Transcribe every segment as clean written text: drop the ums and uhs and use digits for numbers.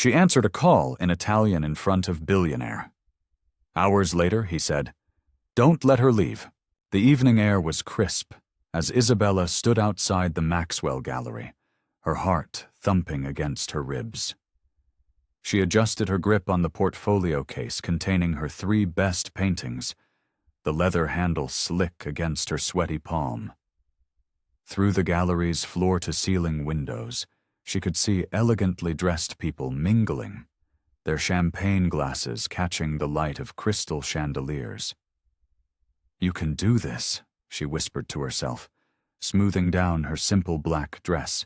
She answered a call in Italian in front of Billionaire. Hours later, he said, "Don't let her leave." The evening air was crisp as Isabella stood outside the Maxwell Gallery, her heart thumping against her ribs. She adjusted her grip on the portfolio case containing her 3 best paintings, the leather handle slick against her sweaty palm. Through the gallery's floor-to-ceiling windows, she could see elegantly dressed people mingling, their champagne glasses catching the light of crystal chandeliers. "You can do this," she whispered to herself, smoothing down her simple black dress,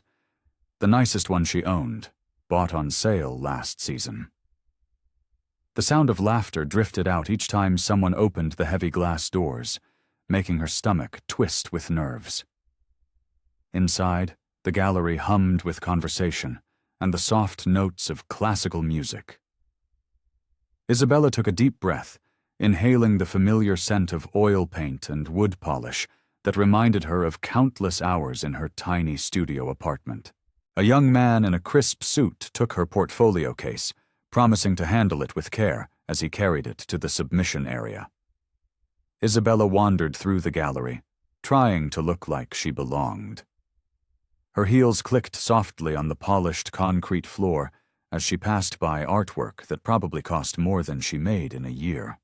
the nicest one she owned, bought on sale last season. The sound of laughter drifted out each time someone opened the heavy glass doors, making her stomach twist with nerves. Inside, the gallery hummed with conversation and the soft notes of classical music. Isabella took a deep breath, inhaling the familiar scent of oil paint and wood polish that reminded her of countless hours in her tiny studio apartment. A young man in a crisp suit took her portfolio case, promising to handle it with care as he carried it to the submission area. Isabella wandered through the gallery, trying to look like she belonged. Her heels clicked softly on the polished concrete floor as she passed by artwork that probably cost more than she made in a year.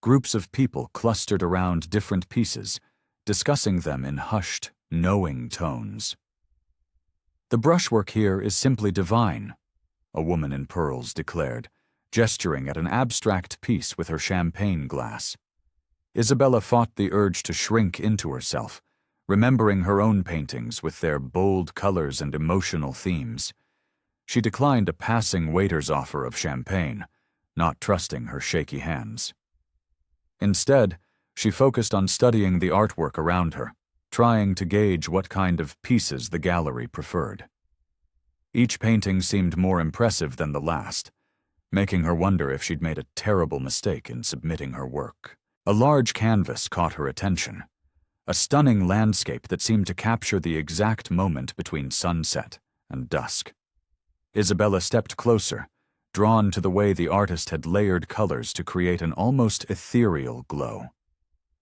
Groups of people clustered around different pieces, discussing them in hushed, knowing tones. "The brushwork here is simply divine," a woman in pearls declared, gesturing at an abstract piece with her champagne glass. Isabella fought the urge to shrink into herself, remembering her own paintings with their bold colors and emotional themes. She declined a passing waiter's offer of champagne, not trusting her shaky hands. Instead, she focused on studying the artwork around her, trying to gauge what kind of pieces the gallery preferred. Each painting seemed more impressive than the last, making her wonder if she'd made a terrible mistake in submitting her work. A large canvas caught her attention, a stunning landscape that seemed to capture the exact moment between sunset and dusk. Isabella stepped closer, drawn to the way the artist had layered colors to create an almost ethereal glow.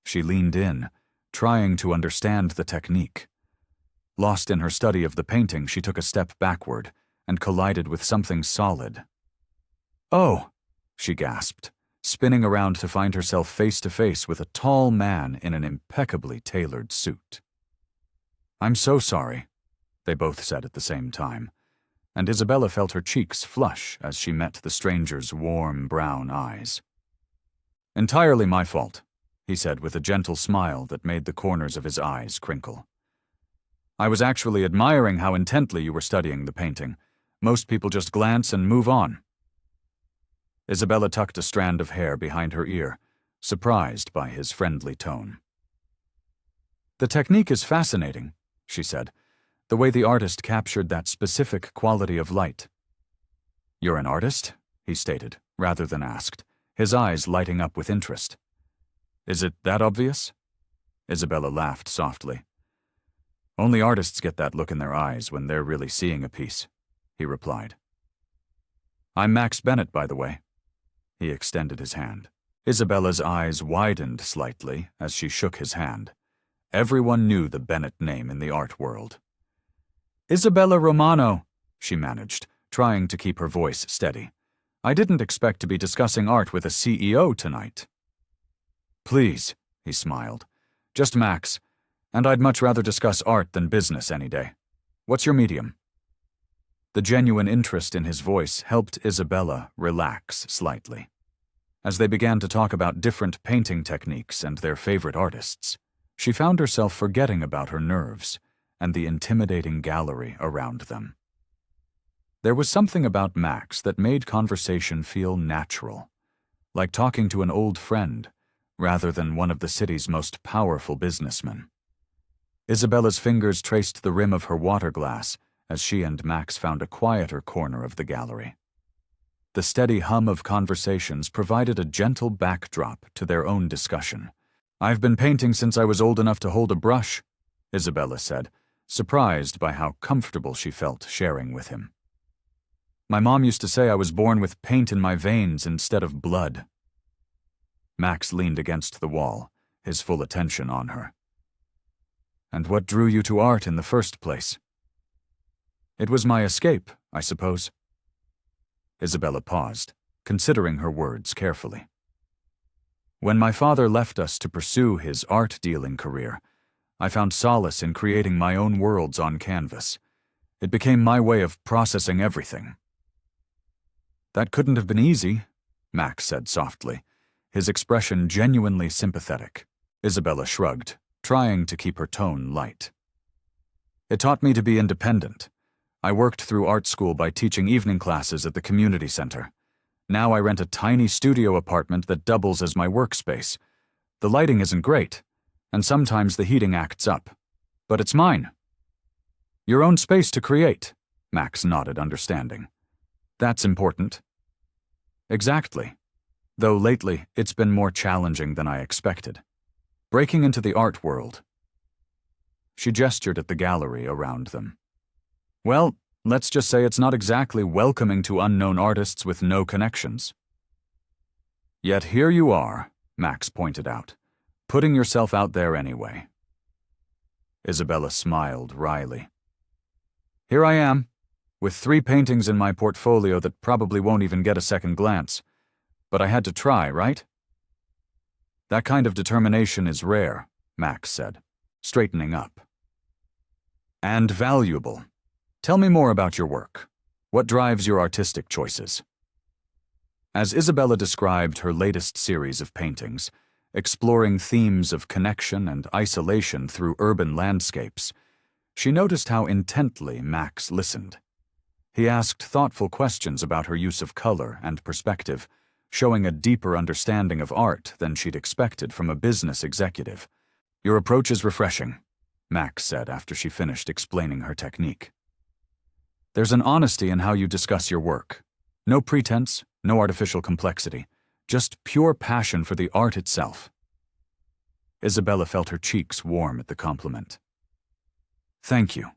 She leaned in, trying to understand the technique. Lost in her study of the painting, she took a step backward and collided with something solid. "Oh!" she gasped, spinning around to find herself face to face with a tall man in an impeccably tailored suit. "I'm so sorry," they both said at the same time, and Isabella felt her cheeks flush as she met the stranger's warm brown eyes. "Entirely my fault," he said with a gentle smile that made the corners of his eyes crinkle. "I was actually admiring how intently you were studying the painting. Most people just glance and move on." Isabella tucked a strand of hair behind her ear, surprised by his friendly tone. "The technique is fascinating," she said, "the way the artist captured that specific quality of light." "You're an artist?" he stated, rather than asked, his eyes lighting up with interest. "Is it that obvious?" Isabella laughed softly. "Only artists get that look in their eyes when they're really seeing a piece," he replied. "I'm Max Bennett, by the way." He extended his hand. Isabella's eyes widened slightly as she shook his hand. Everyone knew the Bennett name in the art world. "Isabella Romano," she managed, trying to keep her voice steady. "I didn't expect to be discussing art with a CEO tonight." "Please," he smiled. "Just Max, and I'd much rather discuss art than business any day. What's your medium?" The genuine interest in his voice helped Isabella relax slightly. As they began to talk about different painting techniques and their favorite artists, she found herself forgetting about her nerves and the intimidating gallery around them. There was something about Max that made conversation feel natural, like talking to an old friend rather than one of the city's most powerful businessmen. Isabella's fingers traced the rim of her water glass as she and Max found a quieter corner of the gallery. The steady hum of conversations provided a gentle backdrop to their own discussion. "I've been painting since I was old enough to hold a brush," Isabella said, surprised by how comfortable she felt sharing with him. My mom used to say I was born with paint in my veins instead of blood. Max leaned against the wall, his full attention on her. And what drew you to art in the first place? It was my escape, I suppose. Isabella paused, considering her words carefully. When my father left us to pursue his art-dealing career, I found solace in creating my own worlds on canvas. It became my way of processing everything. That couldn't have been easy, Max said softly, his expression genuinely sympathetic. Isabella shrugged, trying to keep her tone light. It taught me to be independent. I worked through art school by teaching evening classes at the community center. Now I rent a tiny studio apartment that doubles as my workspace. The lighting isn't great, and sometimes the heating acts up. But it's mine. Your own space to create, Max nodded, understanding. That's important. Exactly. Though lately, it's been more challenging than I expected. Breaking into the art world. She gestured at the gallery around them. Well, let's just say it's not exactly welcoming to unknown artists with no connections. Yet here you are, Max pointed out, putting yourself out there anyway. Isabella smiled wryly. Here I am, with 3 paintings in my portfolio that probably won't even get a second glance. But I had to try, right? That kind of determination is rare, Max said, straightening up. And valuable. Tell me more about your work. What drives your artistic choices? As Isabella described her latest series of paintings, exploring themes of connection and isolation through urban landscapes, she noticed how intently Max listened. He asked thoughtful questions about her use of color and perspective, showing a deeper understanding of art than she'd expected from a business executive. Your approach is refreshing, Max said after she finished explaining her technique. There's an honesty in how you discuss your work. No pretense, no artificial complexity, just pure passion for the art itself. Isabella felt her cheeks warm at the compliment. Thank you.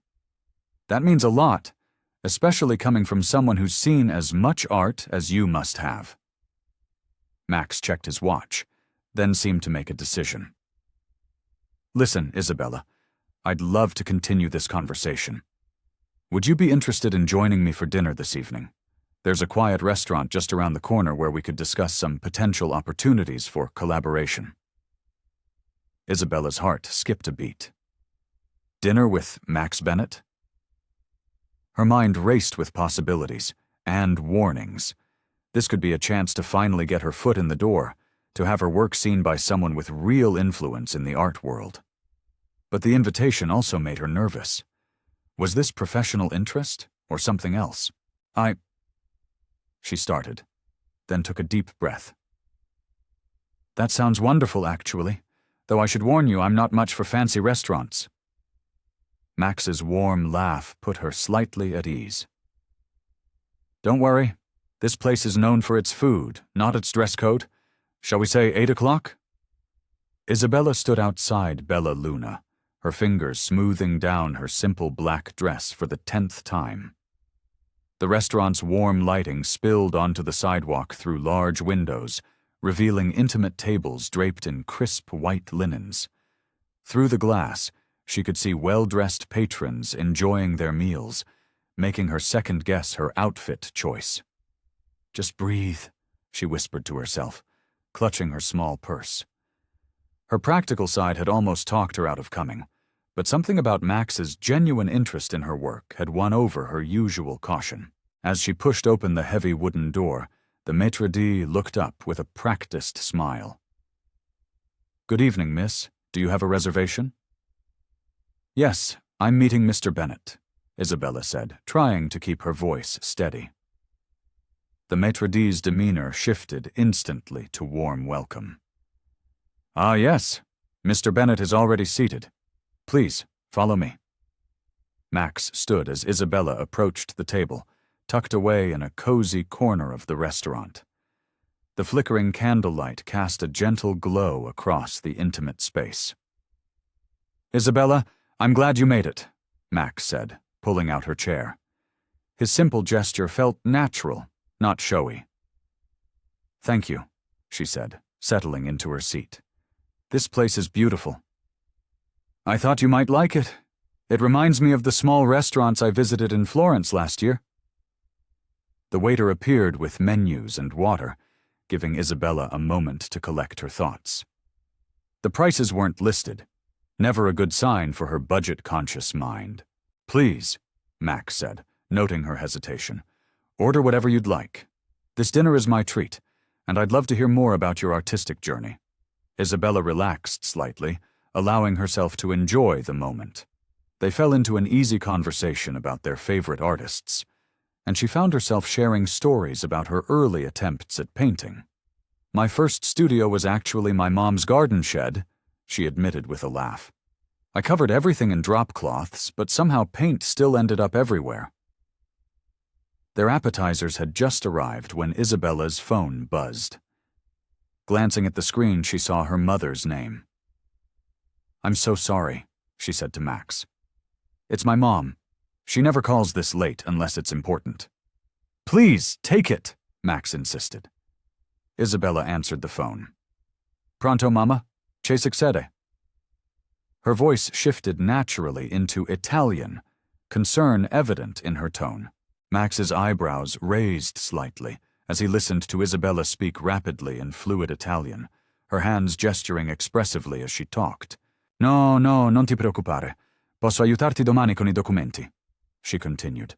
That means a lot, especially coming from someone who's seen as much art as you must have. Max checked his watch, then seemed to make a decision. Listen, Isabella, I'd love to continue this conversation. Would you be interested in joining me for dinner this evening? There's a quiet restaurant just around the corner where we could discuss some potential opportunities for collaboration. Isabella's heart skipped a beat. Dinner with Max Bennett? Her mind raced with possibilities and warnings. This could be a chance to finally get her foot in the door, to have her work seen by someone with real influence in the art world. But the invitation also made her nervous. Was this professional interest or something else? She started, then took a deep breath. That sounds wonderful, actually, though I should warn you I'm not much for fancy restaurants. Max's warm laugh put her slightly at ease. Don't worry, this place is known for its food, not its dress code. Shall we say 8 o'clock? Isabella stood outside Bella Luna, her fingers smoothing down her simple black dress for the 10th time. The restaurant's warm lighting spilled onto the sidewalk through large windows, revealing intimate tables draped in crisp white linens. Through the glass, she could see well-dressed patrons enjoying their meals, making her second-guess her outfit choice. Just breathe, she whispered to herself, clutching her small purse. Her practical side had almost talked her out of coming, but something about Max's genuine interest in her work had won over her usual caution. As she pushed open the heavy wooden door, the maître d' looked up with a practiced smile. Good evening, miss. Do you have a reservation? Yes, I'm meeting Mr. Bennett, Isabella said, trying to keep her voice steady. The maître d's demeanor shifted instantly to warm welcome. Ah, yes. Mr. Bennett is already seated. Please, follow me. Max stood as Isabella approached the table, tucked away in a cozy corner of the restaurant. The flickering candlelight cast a gentle glow across the intimate space. Isabella, I'm glad you made it, Max said, pulling out her chair. His simple gesture felt natural, not showy. "Thank you," she said, settling into her seat. "This place is beautiful." "I thought you might like it. It reminds me of the small restaurants I visited in Florence last year." The waiter appeared with menus and water, giving Isabella a moment to collect her thoughts. The prices weren't listed, never a good sign for her budget-conscious mind. "Please," Max said, noting her hesitation, "order whatever you'd like. This dinner is my treat, and I'd love to hear more about your artistic journey." Isabella relaxed slightly, allowing herself to enjoy the moment. They fell into an easy conversation about their favorite artists, and she found herself sharing stories about her early attempts at painting. "My first studio was actually my mom's garden shed," she admitted with a laugh. "I covered everything in drop cloths, but somehow paint still ended up everywhere." Their appetizers had just arrived when Isabella's phone buzzed. Glancing at the screen, she saw her mother's name. "I'm so sorry," she said to Max. "It's my mom. She never calls this late unless it's important." "Please, take it," Max insisted. Isabella answered the phone. "Pronto, mamma? Che succede?" Her voice shifted naturally into Italian, concern evident in her tone. Max's eyebrows raised slightly as he listened to Isabella speak rapidly in fluid Italian, her hands gesturing expressively as she talked. "No, non ti preoccupare. Posso aiutarti domani con I documenti," she continued,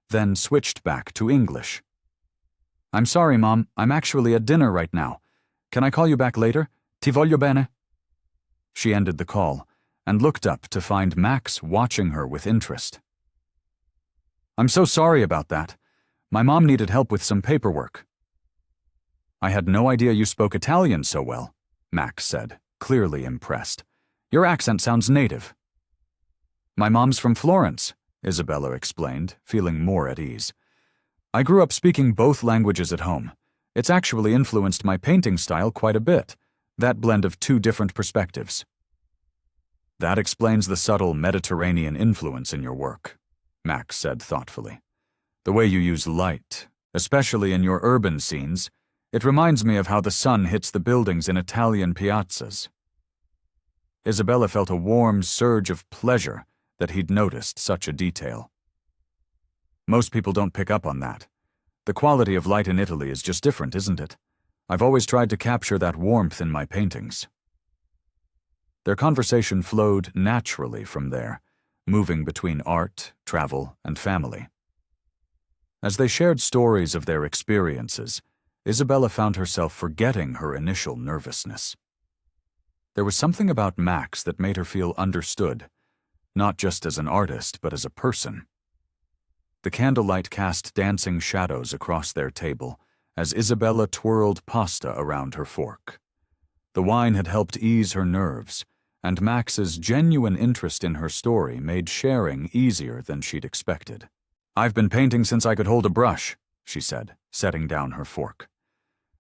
then switched back to English. "I'm sorry, Mom. I'm actually at dinner right now. Can I call you back later? Ti voglio bene." She ended the call and looked up to find Max watching her with interest. "I'm so sorry about that. My mom needed help with some paperwork." "I had no idea you spoke Italian so well," Max said, clearly impressed. "Your accent sounds native." "My mom's from Florence," Isabella explained, feeling more at ease. "I grew up speaking both languages at home. It's actually influenced my painting style quite a bit, that blend of two different perspectives." "That explains the subtle Mediterranean influence in your work," Max said thoughtfully. "The way you use light, especially in your urban scenes, it reminds me of how the sun hits the buildings in Italian piazzas." Isabella felt a warm surge of pleasure that he'd noticed such a detail. "Most people don't pick up on that. The quality of light in Italy is just different, isn't it? I've always tried to capture that warmth in my paintings." Their conversation flowed naturally from there, moving between art, travel, and family. As they shared stories of their experiences, Isabella found herself forgetting her initial nervousness. There was something about Max that made her feel understood, not just as an artist, but as a person. The candlelight cast dancing shadows across their table as Isabella twirled pasta around her fork. The wine had helped ease her nerves, and Max's genuine interest in her story made sharing easier than she'd expected. "I've been painting since I could hold a brush," she said, setting down her fork.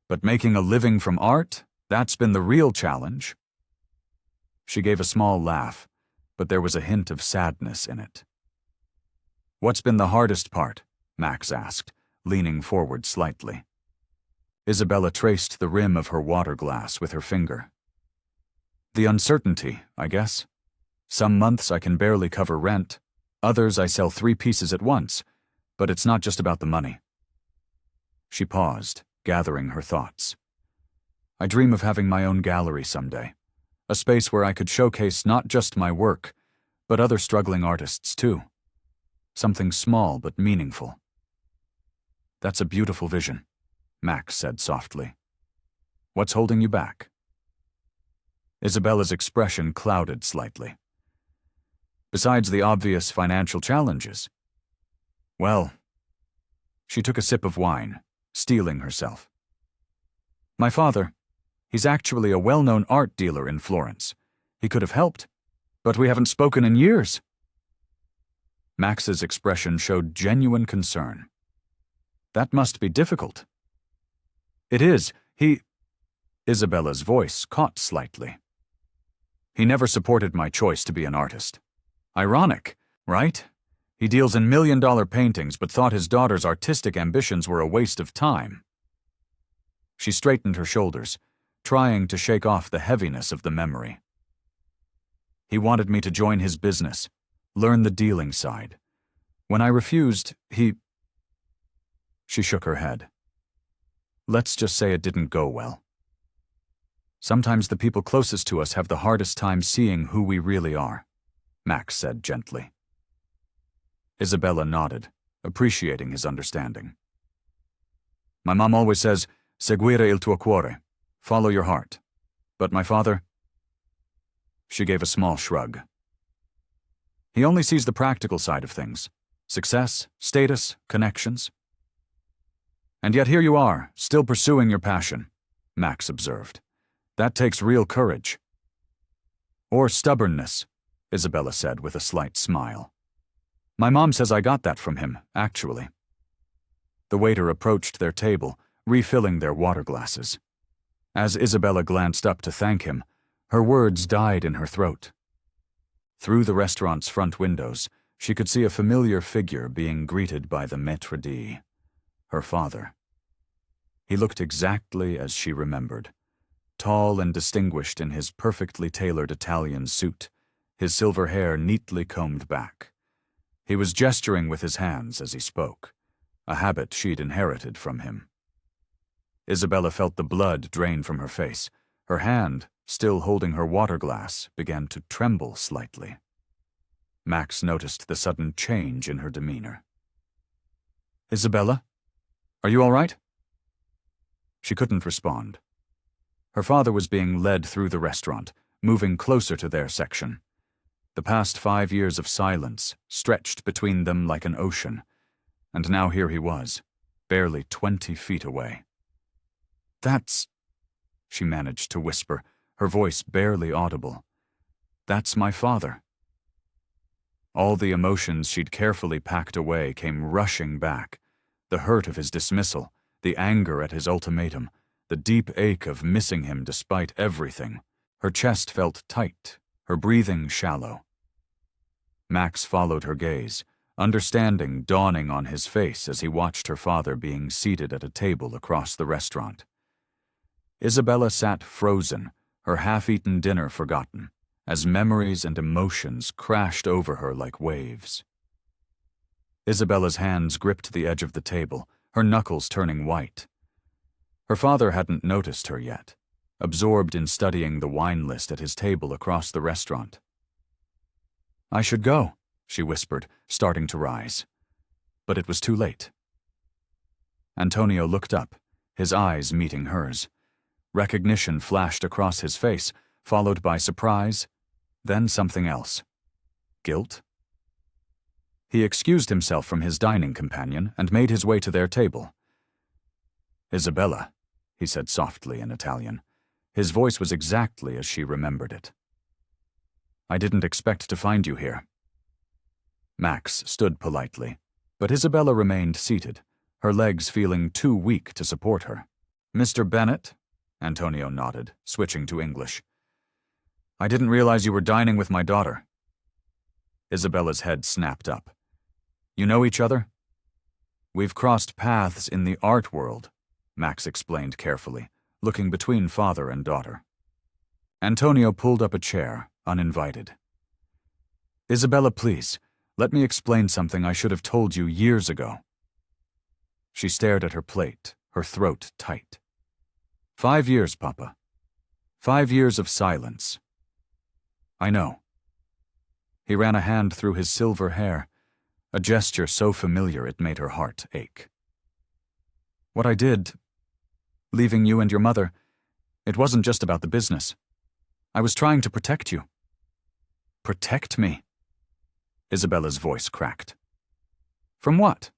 "But making a living from art, that's been the real challenge." She gave a small laugh, but there was a hint of sadness in it. "What's been the hardest part?" Max asked, leaning forward slightly. Isabella traced the rim of her water glass with her finger. "The uncertainty, I guess. Some months I can barely cover rent, others I sell 3 pieces at once, but it's not just about the money." She paused, gathering her thoughts. "I dream of having my own gallery someday, a space where I could showcase not just my work, but other struggling artists too. Something small but meaningful." "That's a beautiful vision," Max said softly. "What's holding you back?" Isabella's expression clouded slightly. "Besides the obvious financial challenges?" "Well," she took a sip of wine, steeling herself. "My father, he's actually a well-known art dealer in Florence. He could have helped, but we haven't spoken in years." Max's expression showed genuine concern. "That must be difficult." "It is. Isabella's voice caught slightly. "He never supported my choice to be an artist. Ironic, right? He deals in million-dollar paintings but thought his daughter's artistic ambitions were a waste of time. She straightened her shoulders, trying to shake off the heaviness of the memory. He wanted me to join his business, learn the dealing side. When I refused, She shook her head. Let's just say it didn't go well. Sometimes the people closest to us have the hardest time seeing who we really are, Max said gently. Isabella nodded, appreciating his understanding. My mom always says, seguire il tuo cuore, follow your heart. But my father? She gave a small shrug. He only sees the practical side of things. Success, status, connections. And yet here you are, still pursuing your passion, Max observed. That takes real courage. Or stubbornness, Isabella said with a slight smile. My mom says I got that from him, actually. The waiter approached their table, refilling their water glasses. As Isabella glanced up to thank him, her words died in her throat. Through the restaurant's front windows, she could see a familiar figure being greeted by the maître d', her father. He looked exactly as she remembered, tall and distinguished in his perfectly tailored Italian suit, his silver hair neatly combed back. He was gesturing with his hands as he spoke, a habit she'd inherited from him. Isabella felt the blood drain from her face. Her hand, still holding her water glass, began to tremble slightly. Max noticed the sudden change in her demeanor. Isabella? Are you all right? She couldn't respond. Her father was being led through the restaurant, moving closer to their section. The past 5 years of silence stretched between them like an ocean, and now here he was, barely 20 feet away. That's, she managed to whisper, her voice barely audible. That's my father. All the emotions she'd carefully packed away came rushing back. The hurt of his dismissal, the anger at his ultimatum, the deep ache of missing him despite everything. Her chest felt tight, her breathing shallow. Max followed her gaze, understanding dawning on his face as he watched her father being seated at a table across the restaurant. Isabella sat frozen, her half-eaten dinner forgotten, as memories and emotions crashed over her like waves. Isabella's hands gripped the edge of the table, her knuckles turning white. Her father hadn't noticed her yet, absorbed in studying the wine list at his table across the restaurant. I should go, she whispered, starting to rise. But it was too late. Antonio looked up, his eyes meeting hers. Recognition flashed across his face, followed by surprise, then something else. Guilt? He excused himself from his dining companion and made his way to their table. Isabella, he said softly in Italian. His voice was exactly as she remembered it. I didn't expect to find you here. Max stood politely, but Isabella remained seated, her legs feeling too weak to support her. Mr. Bennett? Antonio nodded, switching to English. I didn't realize you were dining with my daughter. Isabella's head snapped up. You know each other? We've crossed paths in the art world, Max explained carefully, looking between father and daughter. Antonio pulled up a chair, uninvited. Isabella, please, let me explain something I should have told you years ago. She stared at her plate, her throat tight. 5 years, Papa. 5 years of silence. I know. He ran a hand through his silver hair, a gesture so familiar it made her heart ache. What I did, leaving you and your mother, it wasn't just about the business. I was trying to protect you. Protect me? Isabella's voice cracked. From what?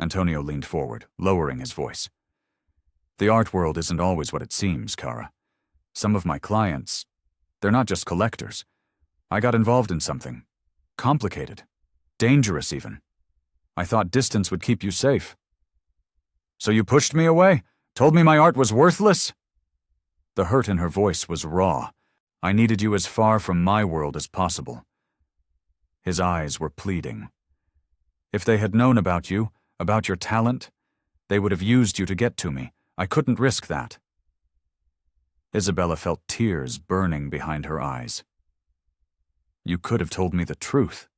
Antonio leaned forward, lowering his voice. The art world isn't always what it seems, Cara. Some of my clients, they're not just collectors. I got involved in something. Complicated. Dangerous, even. I thought distance would keep you safe. So you pushed me away? Told me my art was worthless? The hurt in her voice was raw. I needed you as far from my world as possible. His eyes were pleading, If they had known about you, about your talent, they would have used you to get to me. I couldn't risk that. Isabella felt tears burning behind her eyes. You could have told me the truth.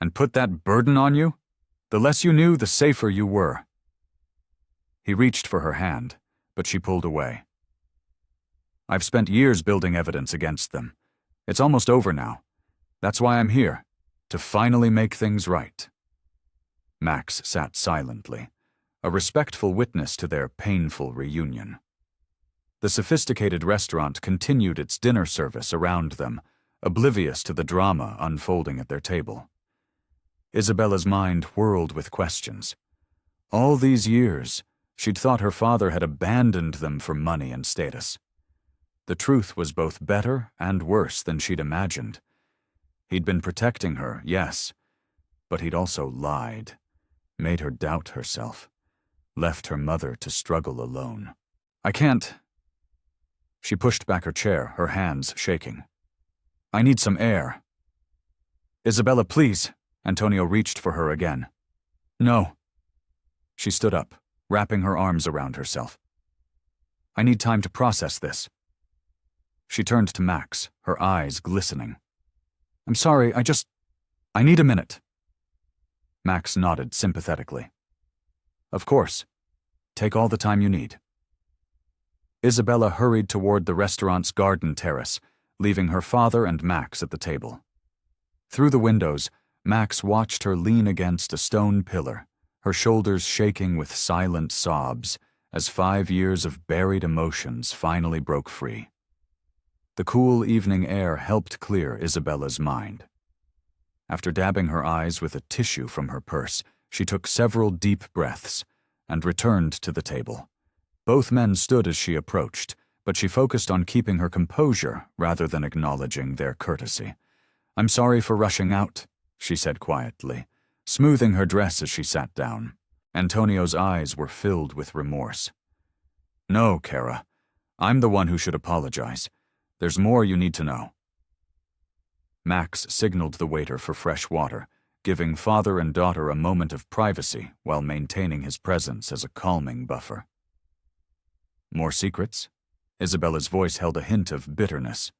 And put that burden on you? The less you knew, the safer you were. He reached for her hand, but she pulled away. I've spent years building evidence against them. It's almost over now. That's why I'm here, to finally make things right. Max sat silently, a respectful witness to their painful reunion. The sophisticated restaurant continued its dinner service around them, oblivious to the drama unfolding at their table. Isabella's mind whirled with questions. All these years, she'd thought her father had abandoned them for money and status. The truth was both better and worse than she'd imagined. He'd been protecting her, yes, but he'd also lied, made her doubt herself, left her mother to struggle alone. I can't. She pushed back her chair, her hands shaking. I need some air. Isabella, please. Antonio reached for her again. No. She stood up, wrapping her arms around herself. I need time to process this. She turned to Max, her eyes glistening. I'm sorry, I need a minute. Max nodded sympathetically. Of course. Take all the time you need. Isabella hurried toward the restaurant's garden terrace, leaving her father and Max at the table. Through the windows, Max watched her lean against a stone pillar, her shoulders shaking with silent sobs as 5 years of buried emotions finally broke free. The cool evening air helped clear Isabella's mind. After dabbing her eyes with a tissue from her purse, she took several deep breaths and returned to the table. Both men stood as she approached, but she focused on keeping her composure rather than acknowledging their courtesy. I'm sorry for rushing out, she said quietly, smoothing her dress as she sat down. Antonio's eyes were filled with remorse. No, Kara. I'm the one who should apologize. There's more you need to know. Max signaled the waiter for fresh water, giving father and daughter a moment of privacy while maintaining his presence as a calming buffer. More secrets? Isabella's voice held a hint of bitterness.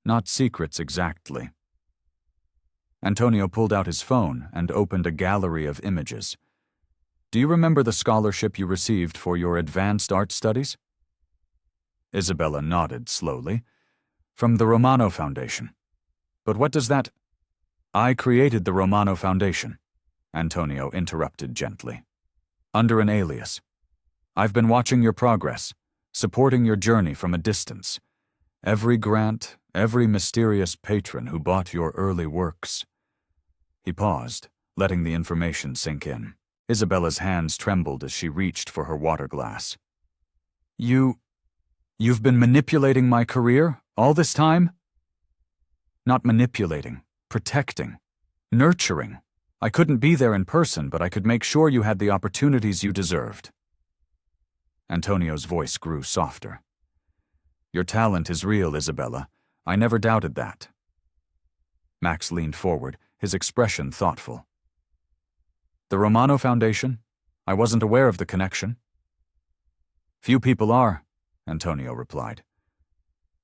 Not secrets exactly. Antonio pulled out his phone and opened a gallery of images. Do you remember the scholarship you received for your advanced art studies? Isabella nodded slowly. From the Romano Foundation. But what does that... I created the Romano Foundation, Antonio interrupted gently. Under an alias. I've been watching your progress, supporting your journey from a distance. Every grant, every mysterious patron who bought your early works. He paused, letting the information sink in. Isabella's hands trembled as she reached for her water glass. You've been manipulating my career all this time? Not manipulating, protecting, nurturing. I couldn't be there in person, but I could make sure you had the opportunities you deserved. Antonio's voice grew softer. Your talent is real, Isabella. I never doubted that. Max leaned forward, his expression thoughtful. The Romano Foundation? I wasn't aware of the connection. Few people are, Antonio replied.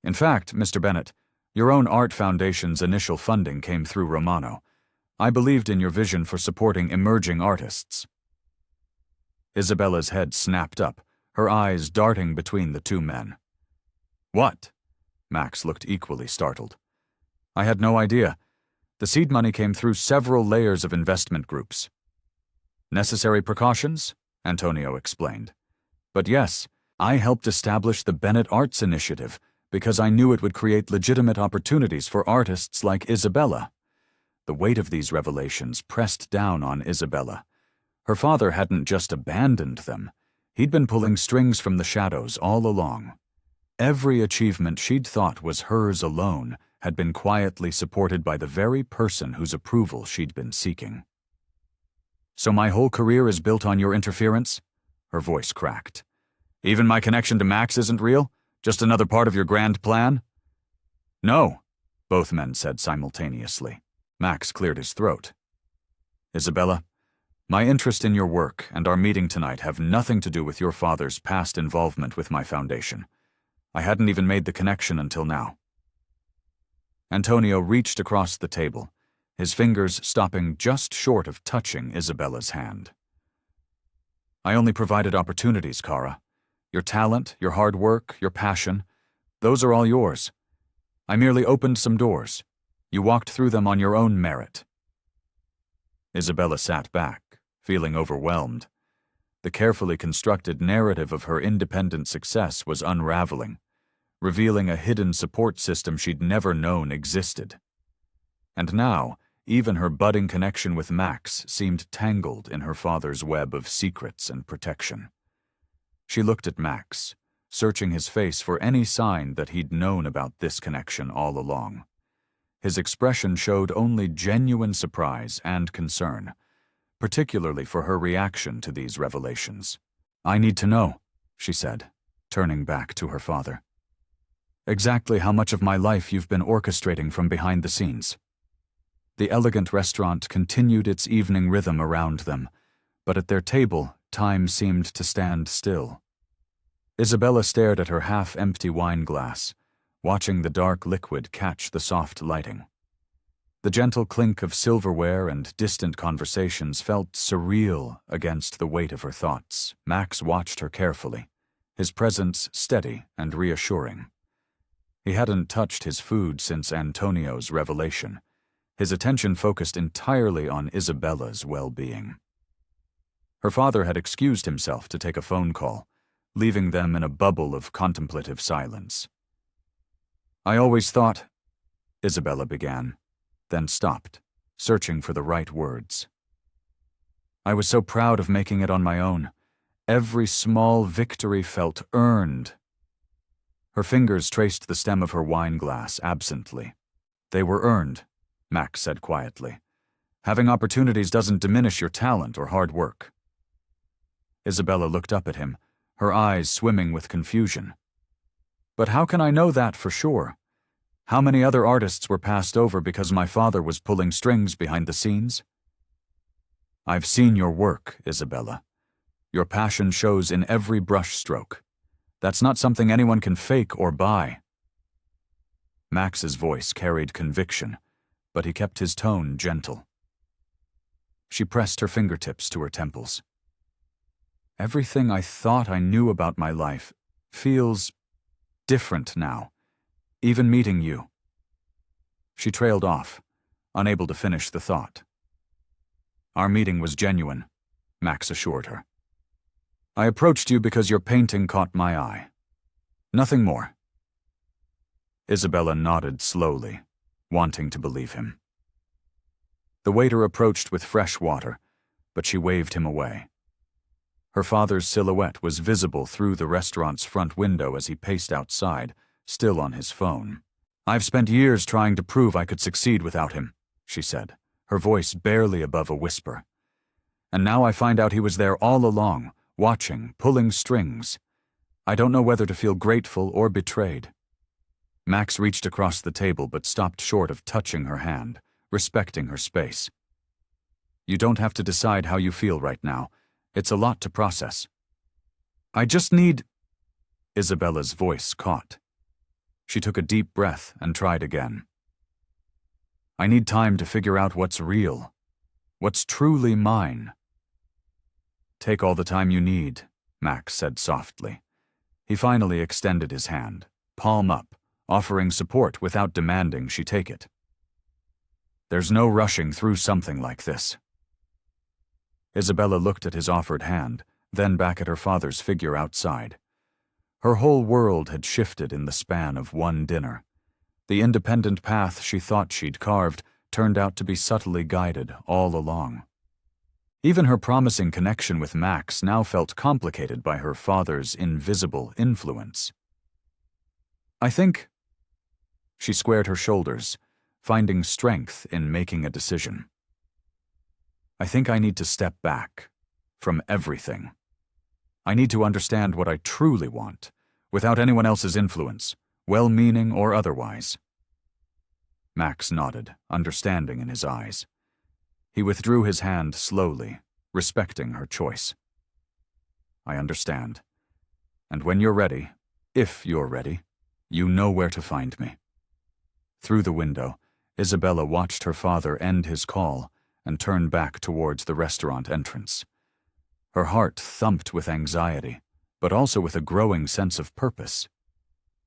In fact, Mr. Bennett, your own art foundation's initial funding came through Romano. I believed in your vision for supporting emerging artists. Isabella's head snapped up, her eyes darting between the two men. What? Max looked equally startled. I had no idea. The seed money came through several layers of investment groups. Necessary precautions? Antonio explained. But yes, I helped establish the Bennett Arts Initiative because I knew it would create legitimate opportunities for artists like Isabella. The weight of these revelations pressed down on Isabella. Her father hadn't just abandoned them. He'd been pulling strings from the shadows all along. Every achievement she'd thought was hers alone had been quietly supported by the very person whose approval she'd been seeking. So my whole career is built on your interference? Her voice cracked. Even my connection to Max isn't real? Just another part of your grand plan? No, both men said simultaneously. Max cleared his throat. Isabella, my interest in your work and our meeting tonight have nothing to do with your father's past involvement with my foundation. I hadn't even made the connection until now. Antonio reached across the table, his fingers stopping just short of touching Isabella's hand. I only provided opportunities, Cara. Your talent, your hard work, your passion, those are all yours. I merely opened some doors. You walked through them on your own merit. Isabella sat back, feeling overwhelmed. The carefully constructed narrative of her independent success was unraveling, revealing a hidden support system she'd never known existed. And now, even her budding connection with Max seemed tangled in her father's web of secrets and protection. She looked at Max, searching his face for any sign that he'd known about this connection all along. His expression showed only genuine surprise and concern, particularly for her reaction to these revelations. I need to know, she said, turning back to her father. Exactly how much of my life you've been orchestrating from behind the scenes. The elegant restaurant continued its evening rhythm around them, but at their table, time seemed to stand still. Isabella stared at her half-empty wine glass, watching the dark liquid catch the soft lighting. The gentle clink of silverware and distant conversations felt surreal against the weight of her thoughts. Max watched her carefully, his presence steady and reassuring. He hadn't touched his food since Antonio's revelation, his attention focused entirely on Isabella's well-being. Her father had excused himself to take a phone call, leaving them in a bubble of contemplative silence. I always thought, Isabella began, then stopped, searching for the right words. I was so proud of making it on my own. Every small victory felt earned. Her fingers traced the stem of her wine glass absently. They were earned, Max said quietly. Having opportunities doesn't diminish your talent or hard work. Isabella looked up at him, her eyes swimming with confusion. But how can I know that for sure? How many other artists were passed over because my father was pulling strings behind the scenes? I've seen your work, Isabella. Your passion shows in every brushstroke. That's not something anyone can fake or buy. Max's voice carried conviction, but he kept his tone gentle. She pressed her fingertips to her temples. Everything I thought I knew about my life feels different now, even meeting you. She trailed off, unable to finish the thought. Our meeting was genuine, Max assured her. I approached you because your painting caught my eye. Nothing more. Isabella nodded slowly, wanting to believe him. The waiter approached with fresh water, but she waved him away. Her father's silhouette was visible through the restaurant's front window as he paced outside, still on his phone. I've spent years trying to prove I could succeed without him, she said, her voice barely above a whisper. And now I find out he was there all along, watching, pulling strings. I don't know whether to feel grateful or betrayed. Max reached across the table but stopped short of touching her hand, respecting her space. You don't have to decide how you feel right now. It's a lot to process. I just need... Isabella's voice caught. She took a deep breath and tried again. I need time to figure out what's real, what's truly mine. Take all the time you need, Max said softly. He finally extended his hand, palm up, offering support without demanding she take it. There's no rushing through something like this. Isabella looked at his offered hand, then back at her father's figure outside. Her whole world had shifted in the span of one dinner. The independent path she thought she'd carved turned out to be subtly guided all along. Even her promising connection with Max now felt complicated by her father's invisible influence. I think... She squared her shoulders, finding strength in making a decision. I think I need to step back from everything. I need to understand what I truly want, without anyone else's influence, well-meaning or otherwise. Max nodded, understanding in his eyes. He withdrew his hand slowly, respecting her choice. I understand. And when you're ready, if you're ready, you know where to find me. Through the window, Isabella watched her father end his call and turn back towards the restaurant entrance. Her heart thumped with anxiety, but also with a growing sense of purpose.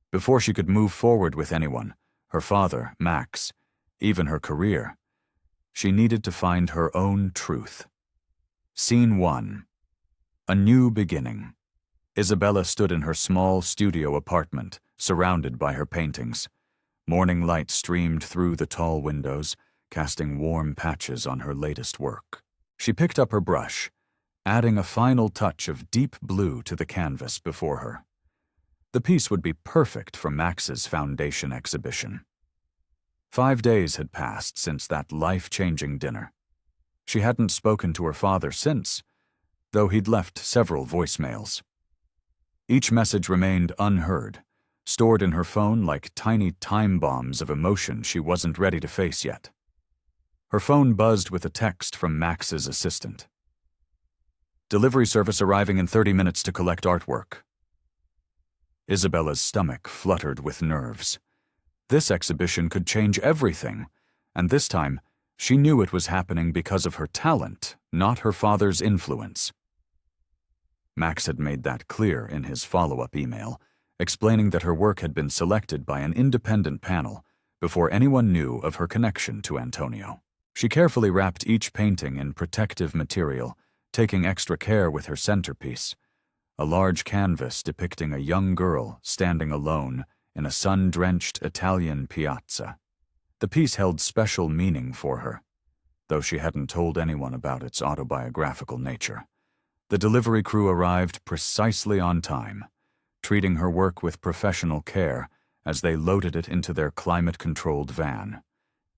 Before she could move forward with anyone, her father, Max, even her career, she needed to find her own truth. Scene 1. A new beginning. Isabella stood in her small studio apartment, surrounded by her paintings. Morning light streamed through the tall windows, casting warm patches on her latest work. She picked up her brush, adding a final touch of deep blue to the canvas before her. The piece would be perfect for Max's foundation exhibition. 5 days had passed since that life-changing dinner. She hadn't spoken to her father since, though he'd left several voicemails. Each message remained unheard, stored in her phone like tiny time bombs of emotion she wasn't ready to face yet. Her phone buzzed with a text from Max's assistant. Delivery service arriving in 30 minutes to collect artwork. Isabella's stomach fluttered with nerves. This exhibition could change everything, and this time, she knew it was happening because of her talent, not her father's influence. Max had made that clear in his follow-up email, explaining that her work had been selected by an independent panel before anyone knew of her connection to Antonio. She carefully wrapped each painting in protective material, taking extra care with her centerpiece, a large canvas depicting a young girl standing alone in a sun-drenched Italian piazza. The piece held special meaning for her, though she hadn't told anyone about its autobiographical nature. The delivery crew arrived precisely on time, treating her work with professional care as they loaded it into their climate-controlled van.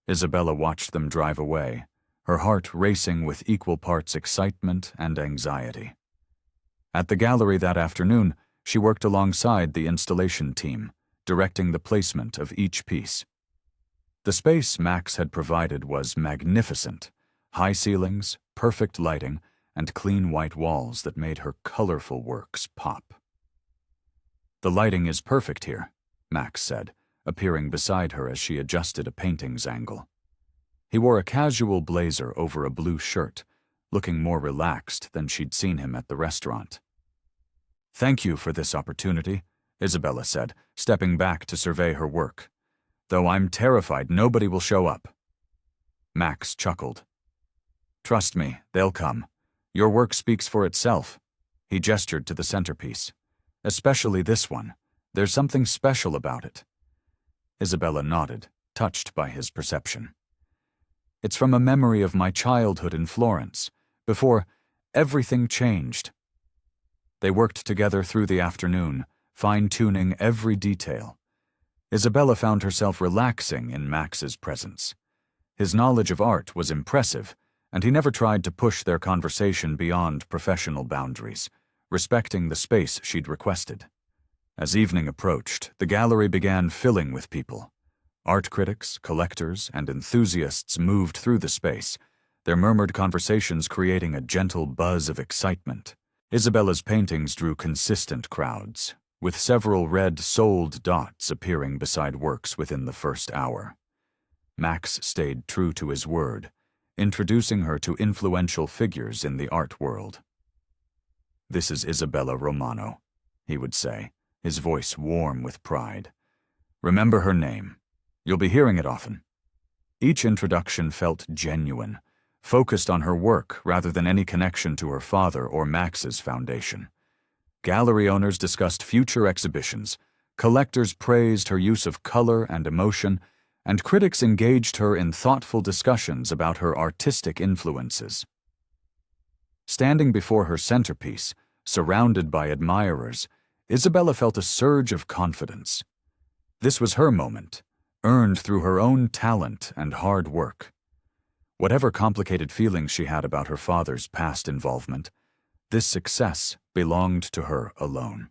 Isabella watched them drive away, her heart racing with equal parts excitement and anxiety. At the gallery that afternoon, she worked alongside the installation team, directing the placement of each piece. The space Max had provided was magnificent, high ceilings, perfect lighting, and clean white walls that made her colorful works pop. "The lighting is perfect here," Max said, appearing beside her as she adjusted a painting's angle. He wore a casual blazer over a blue shirt, looking more relaxed than she'd seen him at the restaurant. "Thank you for this opportunity," Isabella said, stepping back to survey her work. "Though I'm terrified nobody will show up." Max chuckled. "Trust me, they'll come. Your work speaks for itself." He gestured to the centerpiece. "Especially this one. There's something special about it." Isabella nodded, touched by his perception. "It's from a memory of my childhood in Florence, before everything changed." They worked together through the afternoon, fine-tuning every detail. Isabella found herself relaxing in Max's presence. His knowledge of art was impressive, and he never tried to push their conversation beyond professional boundaries, respecting the space she'd requested. As evening approached, the gallery began filling with people. Art critics, collectors, and enthusiasts moved through the space, their murmured conversations creating a gentle buzz of excitement. Isabella's paintings drew consistent crowds, with several red sold dots appearing beside works within the first hour. Max stayed true to his word, introducing her to influential figures in the art world. "This is Isabella Romano," he would say, his voice warm with pride. "Remember her name. You'll be hearing it often." Each introduction felt genuine, focused on her work rather than any connection to her father or Max's foundation. Gallery owners discussed future exhibitions, collectors praised her use of color and emotion, and critics engaged her in thoughtful discussions about her artistic influences. Standing before her centerpiece, surrounded by admirers, Isabella felt a surge of confidence. This was her moment, earned through her own talent and hard work. Whatever complicated feelings she had about her father's past involvement, this success belonged to her alone.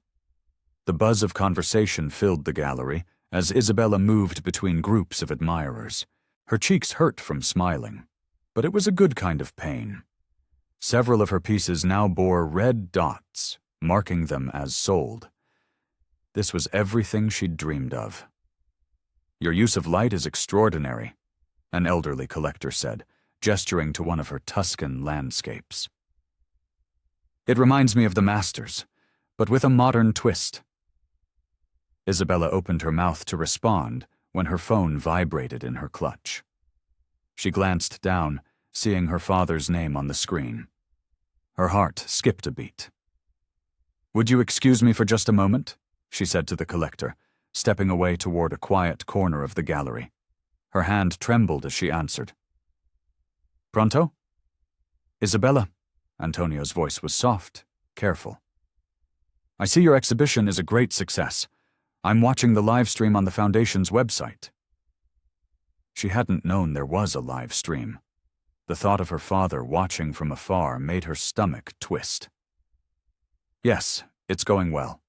The buzz of conversation filled the gallery as Isabella moved between groups of admirers. Her cheeks hurt from smiling. but it was a good kind of pain. Several of her pieces now bore red dots, marking them as sold. This was everything she'd dreamed of. "Your use of light is extraordinary," an elderly collector said, gesturing to one of her Tuscan landscapes. "It reminds me of the masters, but with a modern twist." Isabella opened her mouth to respond when her phone vibrated in her clutch. She glanced down, seeing her father's name on the screen. Her heart skipped a beat. "Would you excuse me for just a moment?" she said to the collector, stepping away toward a quiet corner of the gallery. Her hand trembled as she answered. "Pronto?" "Isabella." Antonio's voice was soft, careful. "I see your exhibition is a great success. I'm watching the live stream on the Foundation's website." She hadn't known there was a live stream. The thought of her father watching from afar made her stomach twist. "Yes, it's going well,"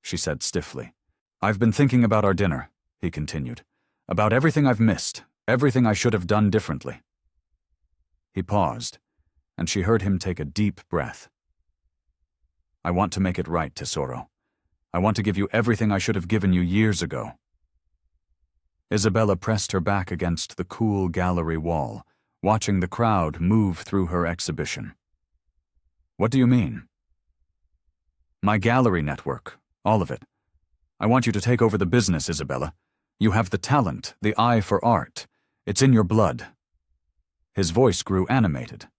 she said stiffly. "I've been thinking about our dinner," he continued. "About everything I've missed, everything I should have done differently." He paused, and she heard him take a deep breath. "I want to make it right, Tesoro. I want to give you everything I should have given you years ago." Isabella pressed her back against the cool gallery wall, watching the crowd move through her exhibition. "What do you mean?" "My gallery network, all of it. I want you to take over the business, Isabella. You have the talent, the eye for art. It's in your blood." His voice grew animated.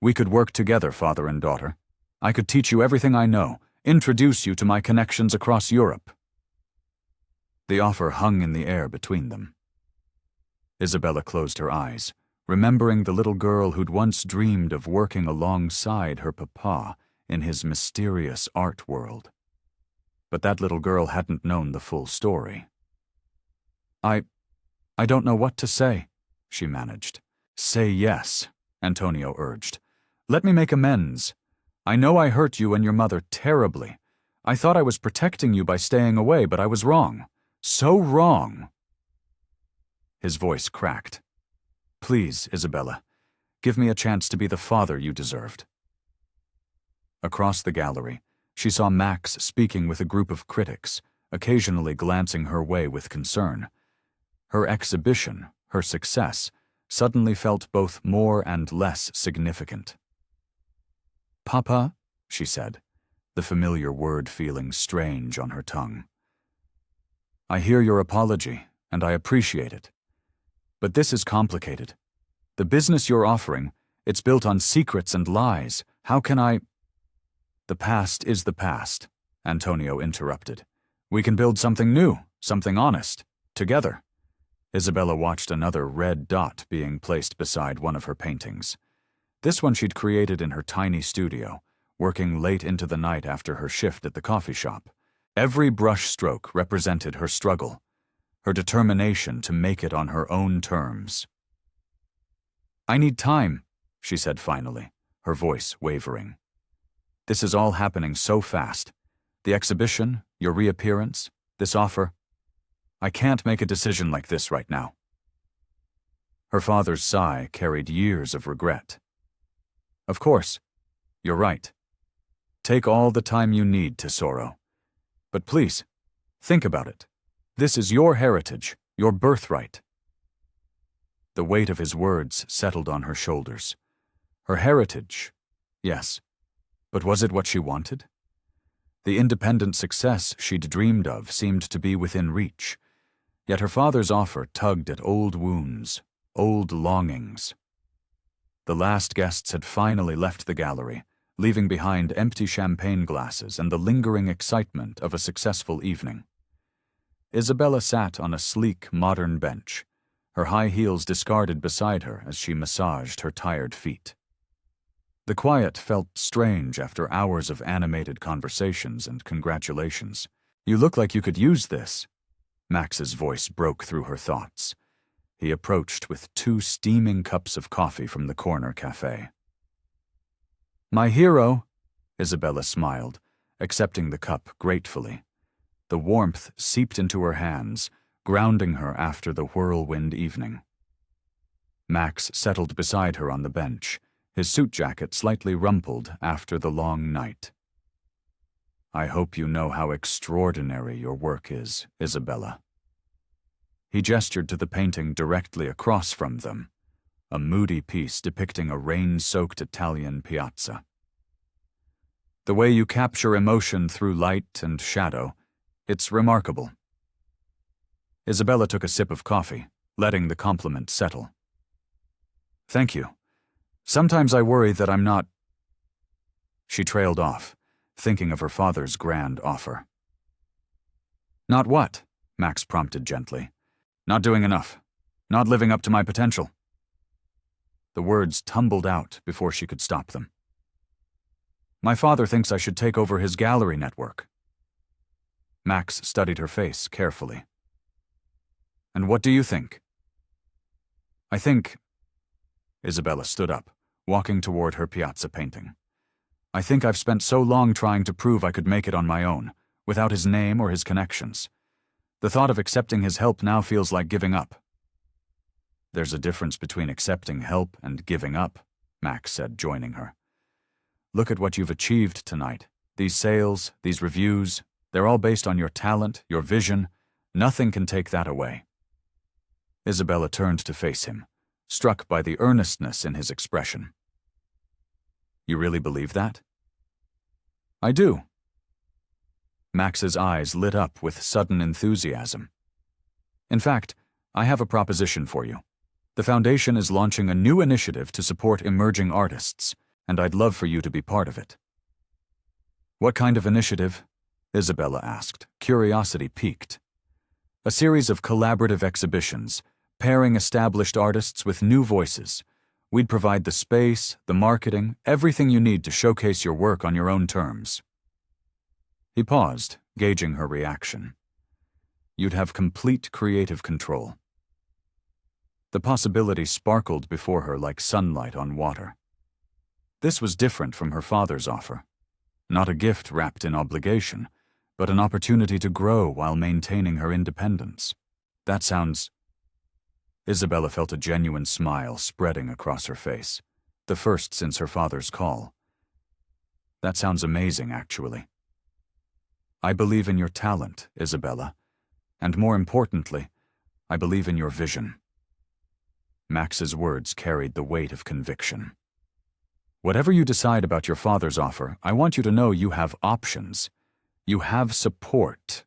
"We could work together, father and daughter. I could teach you everything I know, introduce you to my connections across Europe." The offer hung in the air between them. Isabella closed her eyes, remembering the little girl who'd once dreamed of working alongside her papa in his mysterious art world. But that little girl hadn't known the full story. I don't know what to say," she managed. "Say yes," Antonio urged. "Let me make amends. I know I hurt you and your mother terribly. I thought I was protecting you by staying away, but I was wrong. So wrong." His voice cracked. "Please, Isabella, give me a chance to be the father you deserved." Across the gallery, she saw Max speaking with a group of critics, occasionally glancing her way with concern. Her exhibition, her success, suddenly felt both more and less significant. "Papa," she said, the familiar word feeling strange on her tongue. "I hear your apology, and I appreciate it. But this is complicated. The business you're offering, it's built on secrets and lies. How can I—" "The past is the past," Antonio interrupted. "We can build something new, something honest, together." Isabella watched another red dot being placed beside one of her paintings. This one she'd created in her tiny studio, working late into the night after her shift at the coffee shop. Every brush stroke represented her struggle, her determination to make it on her own terms. "I need time," she said finally, her voice wavering. "This is all happening so fast. The exhibition, your reappearance, this offer. I can't make a decision like this right now." Her father's sigh carried years of regret. "Of course, you're right. Take all the time you need, Tesoro. But please, think about it. This is your heritage, your birthright." The weight of his words settled on her shoulders. Her heritage, yes, but was it what she wanted? The independent success she'd dreamed of seemed to be within reach, yet her father's offer tugged at old wounds, old longings. The last guests had finally left the gallery, leaving behind empty champagne glasses and the lingering excitement of a successful evening. Isabella sat on a sleek, modern bench, her high heels discarded beside her as she massaged her tired feet. The quiet felt strange after hours of animated conversations and congratulations. "You look like you could use this." Max's voice broke through her thoughts. He approached with 2 steaming cups of coffee from the corner cafe. "My hero," Isabella smiled, accepting the cup gratefully. The warmth seeped into her hands, grounding her after the whirlwind evening. Max settled beside her on the bench, his suit jacket slightly rumpled after the long night. "I hope you know how extraordinary your work is, Isabella." He gestured to the painting directly across from them, a moody piece depicting a rain-soaked Italian piazza. "The way you capture emotion through light and shadow, it's remarkable." Isabella took a sip of coffee, letting the compliment settle. "Thank you. Sometimes I worry that I'm not—" She trailed off, thinking of her father's grand offer. "Not what?" Max prompted gently. "Not doing enough. Not living up to my potential." The words tumbled out before she could stop them. "My father thinks I should take over his gallery network." Max studied her face carefully. "And what do you think?" "I think—" Isabella stood up, walking toward her piazza painting. "I think I've spent so long trying to prove I could make it on my own, without his name or his connections. The thought of accepting his help now feels like giving up." "There's a difference between accepting help and giving up," Max said, joining her. "Look at what you've achieved tonight. These sales, these reviews, they're all based on your talent, your vision. Nothing can take that away." Isabella turned to face him, struck by the earnestness in his expression. "You really believe that?" "I do." Max's eyes lit up with sudden enthusiasm. "In fact, I have a proposition for you. The Foundation is launching a new initiative to support emerging artists, and I'd love for you to be part of it." "What kind of initiative?" Isabella asked, curiosity piqued. "A series of collaborative exhibitions, pairing established artists with new voices. We'd provide the space, the marketing, everything you need to showcase your work on your own terms." He paused, gauging her reaction. "You'd have complete creative control." The possibility sparkled before her like sunlight on water. This was different from her father's offer. Not a gift wrapped in obligation, but an opportunity to grow while maintaining her independence. That sounds... Isabella felt a genuine smile spreading across her face, the first since her father's call. "That sounds amazing, actually." "I believe in your talent, Isabella, and more importantly, I believe in your vision." Max's words carried the weight of conviction. "Whatever you decide about your father's offer, I want you to know you have options. You have support."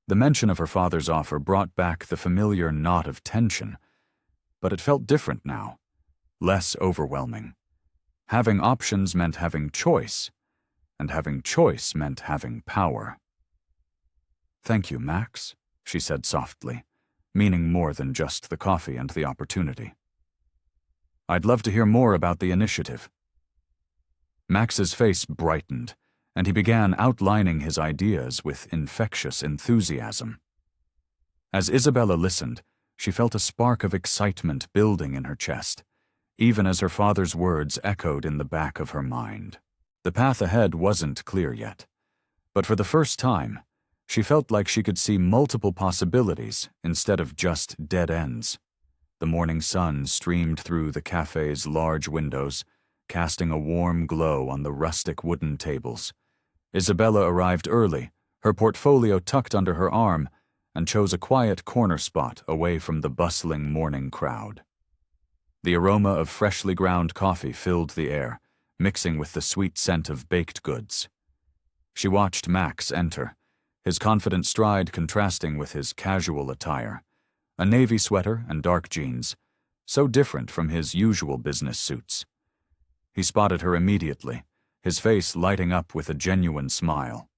The mention of her father's offer brought back the familiar knot of tension, but it felt different now, less overwhelming. Having options meant having choice, and having choice meant having power. "Thank you, Max," she said softly, meaning more than just the coffee and the opportunity. "I'd love to hear more about the initiative." Max's face brightened, and he began outlining his ideas with infectious enthusiasm. As Isabella listened, she felt a spark of excitement building in her chest, even as her father's words echoed in the back of her mind. The path ahead wasn't clear yet, but for the first time, she felt like she could see multiple possibilities instead of just dead ends. The morning sun streamed through the cafe's large windows, casting a warm glow on the rustic wooden tables. Isabella arrived early, her portfolio tucked under her arm, and chose a quiet corner spot away from the bustling morning crowd. The aroma of freshly ground coffee filled the air, mixing with the sweet scent of baked goods. She watched Max enter, his confident stride contrasting with his casual attire, a navy sweater and dark jeans, so different from his usual business suits. He spotted her immediately, his face lighting up with a genuine smile.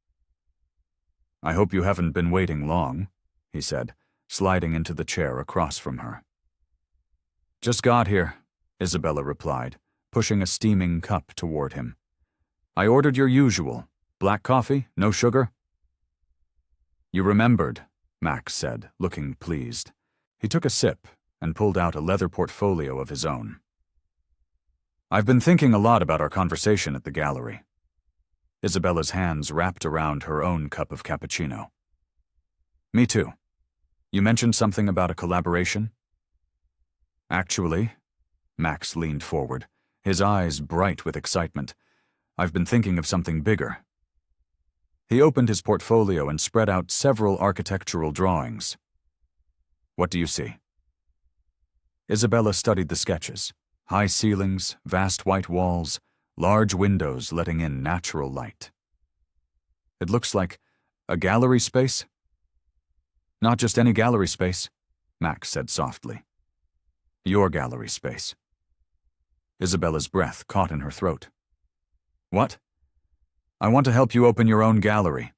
"I hope you haven't been waiting long," he said, sliding into the chair across from her. "Just got here," Isabella replied, pushing a steaming cup toward him. "I ordered your usual. Black coffee, no sugar?" "You remembered," Max said, looking pleased. He took a sip and pulled out a leather portfolio of his own. "I've been thinking a lot about our conversation at the gallery." Isabella's hands wrapped around her own cup of cappuccino. "Me too. You mentioned something about a collaboration?" Actually, Max leaned forward, his eyes bright with excitement. I've been thinking of something bigger. He opened his portfolio and spread out several architectural drawings. What do you see? Isabella studied the sketches. High ceilings, vast white walls, large windows letting in natural light. It looks like a gallery space? Not just any gallery space, Max said softly. Your gallery space. Isabella's breath caught in her throat. What? I want to help you open your own gallery,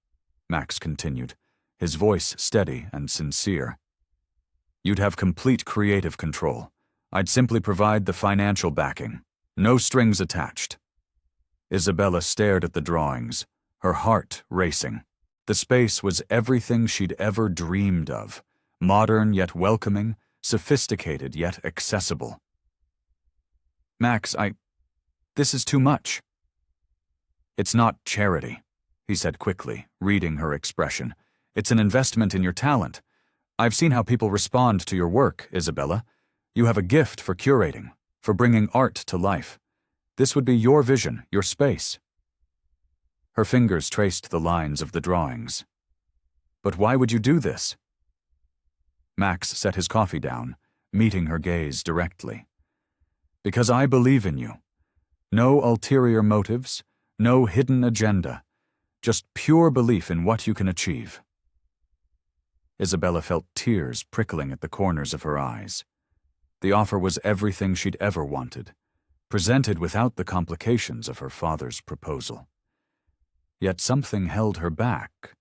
Max continued, his voice steady and sincere. You'd have complete creative control. I'd simply provide the financial backing. No strings attached. Isabella stared at the drawings, her heart racing. The space was everything she'd ever dreamed of, modern yet welcoming, sophisticated yet accessible. Max, this is too much. It's not charity, he said quickly, reading her expression. It's an investment in your talent. I've seen how people respond to your work, Isabella. You have a gift for curating, for bringing art to life. This would be your vision, your space. Her fingers traced the lines of the drawings. But why would you do this? Max set his coffee down, meeting her gaze directly. Because I believe in you. No ulterior motives, no hidden agenda, just pure belief in what you can achieve. Isabella felt tears prickling at the corners of her eyes. The offer was everything she'd ever wanted, presented without the complications of her father's proposal. Yet something held her back,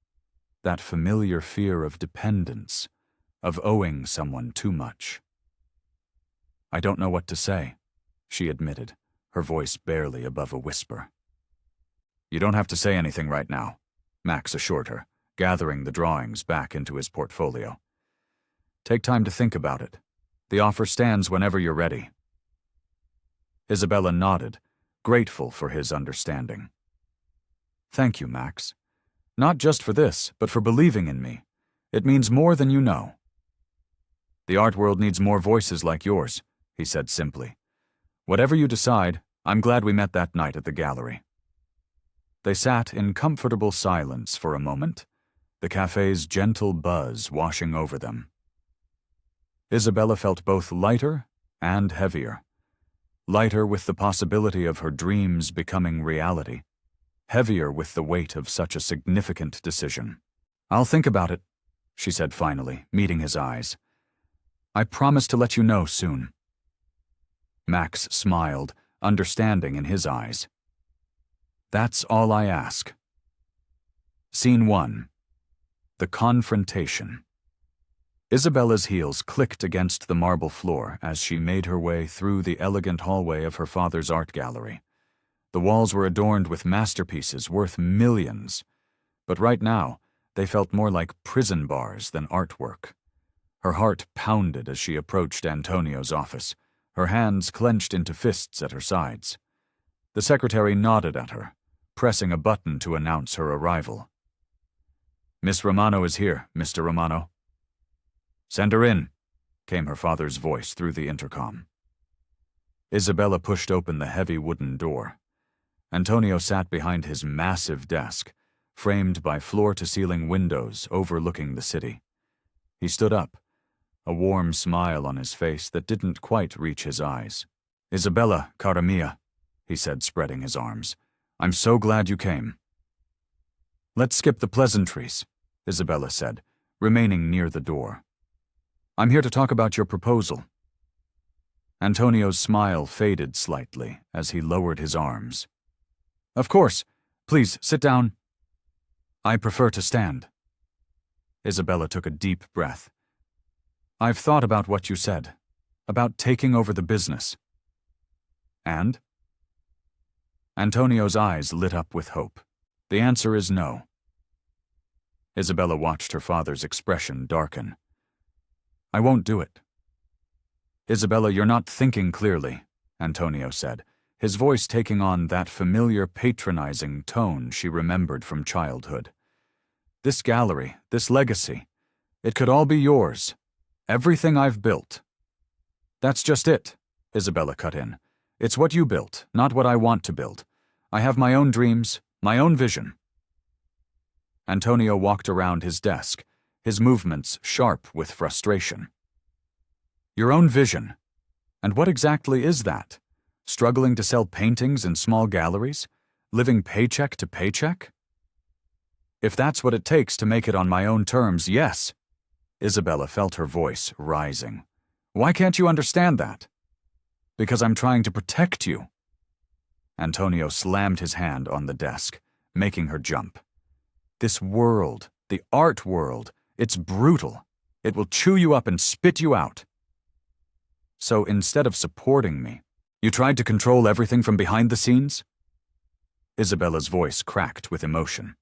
that familiar fear of dependence, of owing someone too much. I don't know what to say, she admitted, her voice barely above a whisper. You don't have to say anything right now, Max assured her, gathering the drawings back into his portfolio. Take time to think about it. The offer stands whenever you're ready. Isabella nodded, grateful for his understanding. Thank you, Max. Not just for this, but for believing in me. It means more than you know. The art world needs more voices like yours, he said simply. Whatever you decide, I'm glad we met that night at the gallery. They sat in comfortable silence for a moment, the cafe's gentle buzz washing over them. Isabella felt both lighter and heavier. Lighter with the possibility of her dreams becoming reality. Heavier with the weight of such a significant decision. I'll think about it, she said finally, meeting his eyes. I promise to let you know soon. Max smiled, understanding in his eyes. That's all I ask. Scene 1. The confrontation. Isabella's heels clicked against the marble floor as she made her way through the elegant hallway of her father's art gallery. The walls were adorned with masterpieces worth millions, but right now they felt more like prison bars than artwork. Her heart pounded as she approached Antonio's office, her hands clenched into fists at her sides. The secretary nodded at her, pressing a button to announce her arrival. Miss Romano is here, Mr. Romano. Send her in, came her father's voice through the intercom. Isabella pushed open the heavy wooden door. Antonio sat behind his massive desk, framed by floor-to-ceiling windows overlooking the city. He stood up, a warm smile on his face that didn't quite reach his eyes. Isabella, cara mia, he said, spreading his arms. I'm so glad you came. Let's skip the pleasantries, Isabella said, remaining near the door. I'm here to talk about your proposal. Antonio's smile faded slightly as he lowered his arms. Of course. Please, sit down. I prefer to stand. Isabella took a deep breath. I've thought about what you said, about taking over the business. And? Antonio's eyes lit up with hope. The answer is no. Isabella watched her father's expression darken. I won't do it. Isabella, you're not thinking clearly, Antonio said, his voice taking on that familiar patronizing tone she remembered from childhood. This gallery, this legacy, it could all be yours. Everything I've built. That's just it, Isabella cut in. It's what you built, not what I want to build. I have my own dreams, my own vision. Antonio walked around his desk, his movements sharp with frustration. Your own vision? And what exactly is that? Struggling to sell paintings in small galleries? Living paycheck to paycheck? If that's what it takes to make it on my own terms, yes. Isabella felt her voice rising. Why can't you understand that? Because I'm trying to protect you. Antonio slammed his hand on the desk, making her jump. This world, the art world, it's brutal. It will chew you up and spit you out. So instead of supporting me, you tried to control everything from behind the scenes? Isabella's voice cracked with emotion.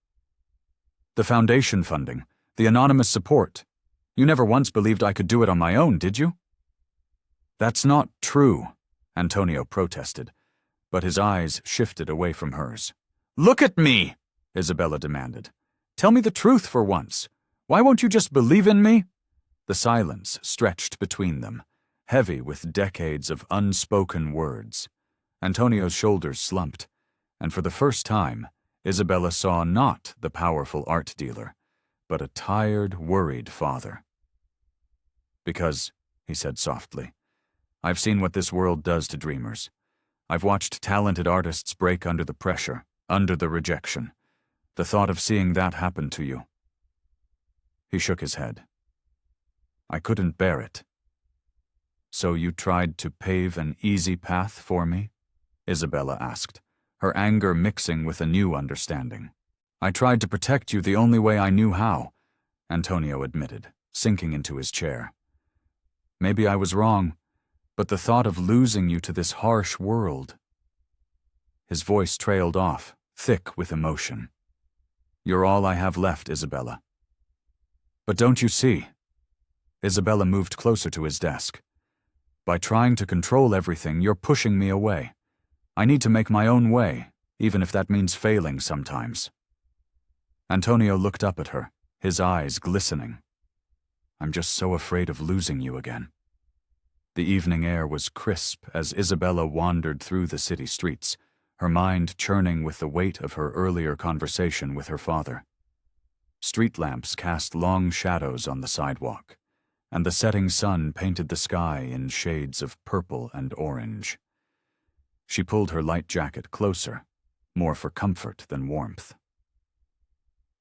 The foundation funding, the anonymous support. You never once believed I could do it on my own, did you? That's not true, Antonio protested, but his eyes shifted away from hers. Look at me, Isabella demanded. Tell me the truth for once. Why won't you just believe in me? The silence stretched between them, heavy with decades of unspoken words. Antonio's shoulders slumped, and for the first time, Isabella saw not the powerful art dealer, but a tired, worried father. Because, he said softly, I've seen what this world does to dreamers. I've watched talented artists break under the pressure, under the rejection. The thought of seeing that happen to you. He shook his head. I couldn't bear it. So you tried to pave an easy path for me? Isabella asked, her anger mixing with a new understanding. I tried to protect you the only way I knew how, Antonio admitted, sinking into his chair. Maybe I was wrong, but the thought of losing you to this harsh world. His voice trailed off, thick with emotion. You're all I have left, Isabella. But don't you see? Isabella moved closer to his desk. By trying to control everything, you're pushing me away. I need to make my own way, even if that means failing sometimes. Antonio looked up at her, his eyes glistening. I'm just so afraid of losing you again. The evening air was crisp as Isabella wandered through the city streets, her mind churning with the weight of her earlier conversation with her father. Street lamps cast long shadows on the sidewalk, and the setting sun painted the sky in shades of purple and orange. She pulled her light jacket closer, more for comfort than warmth.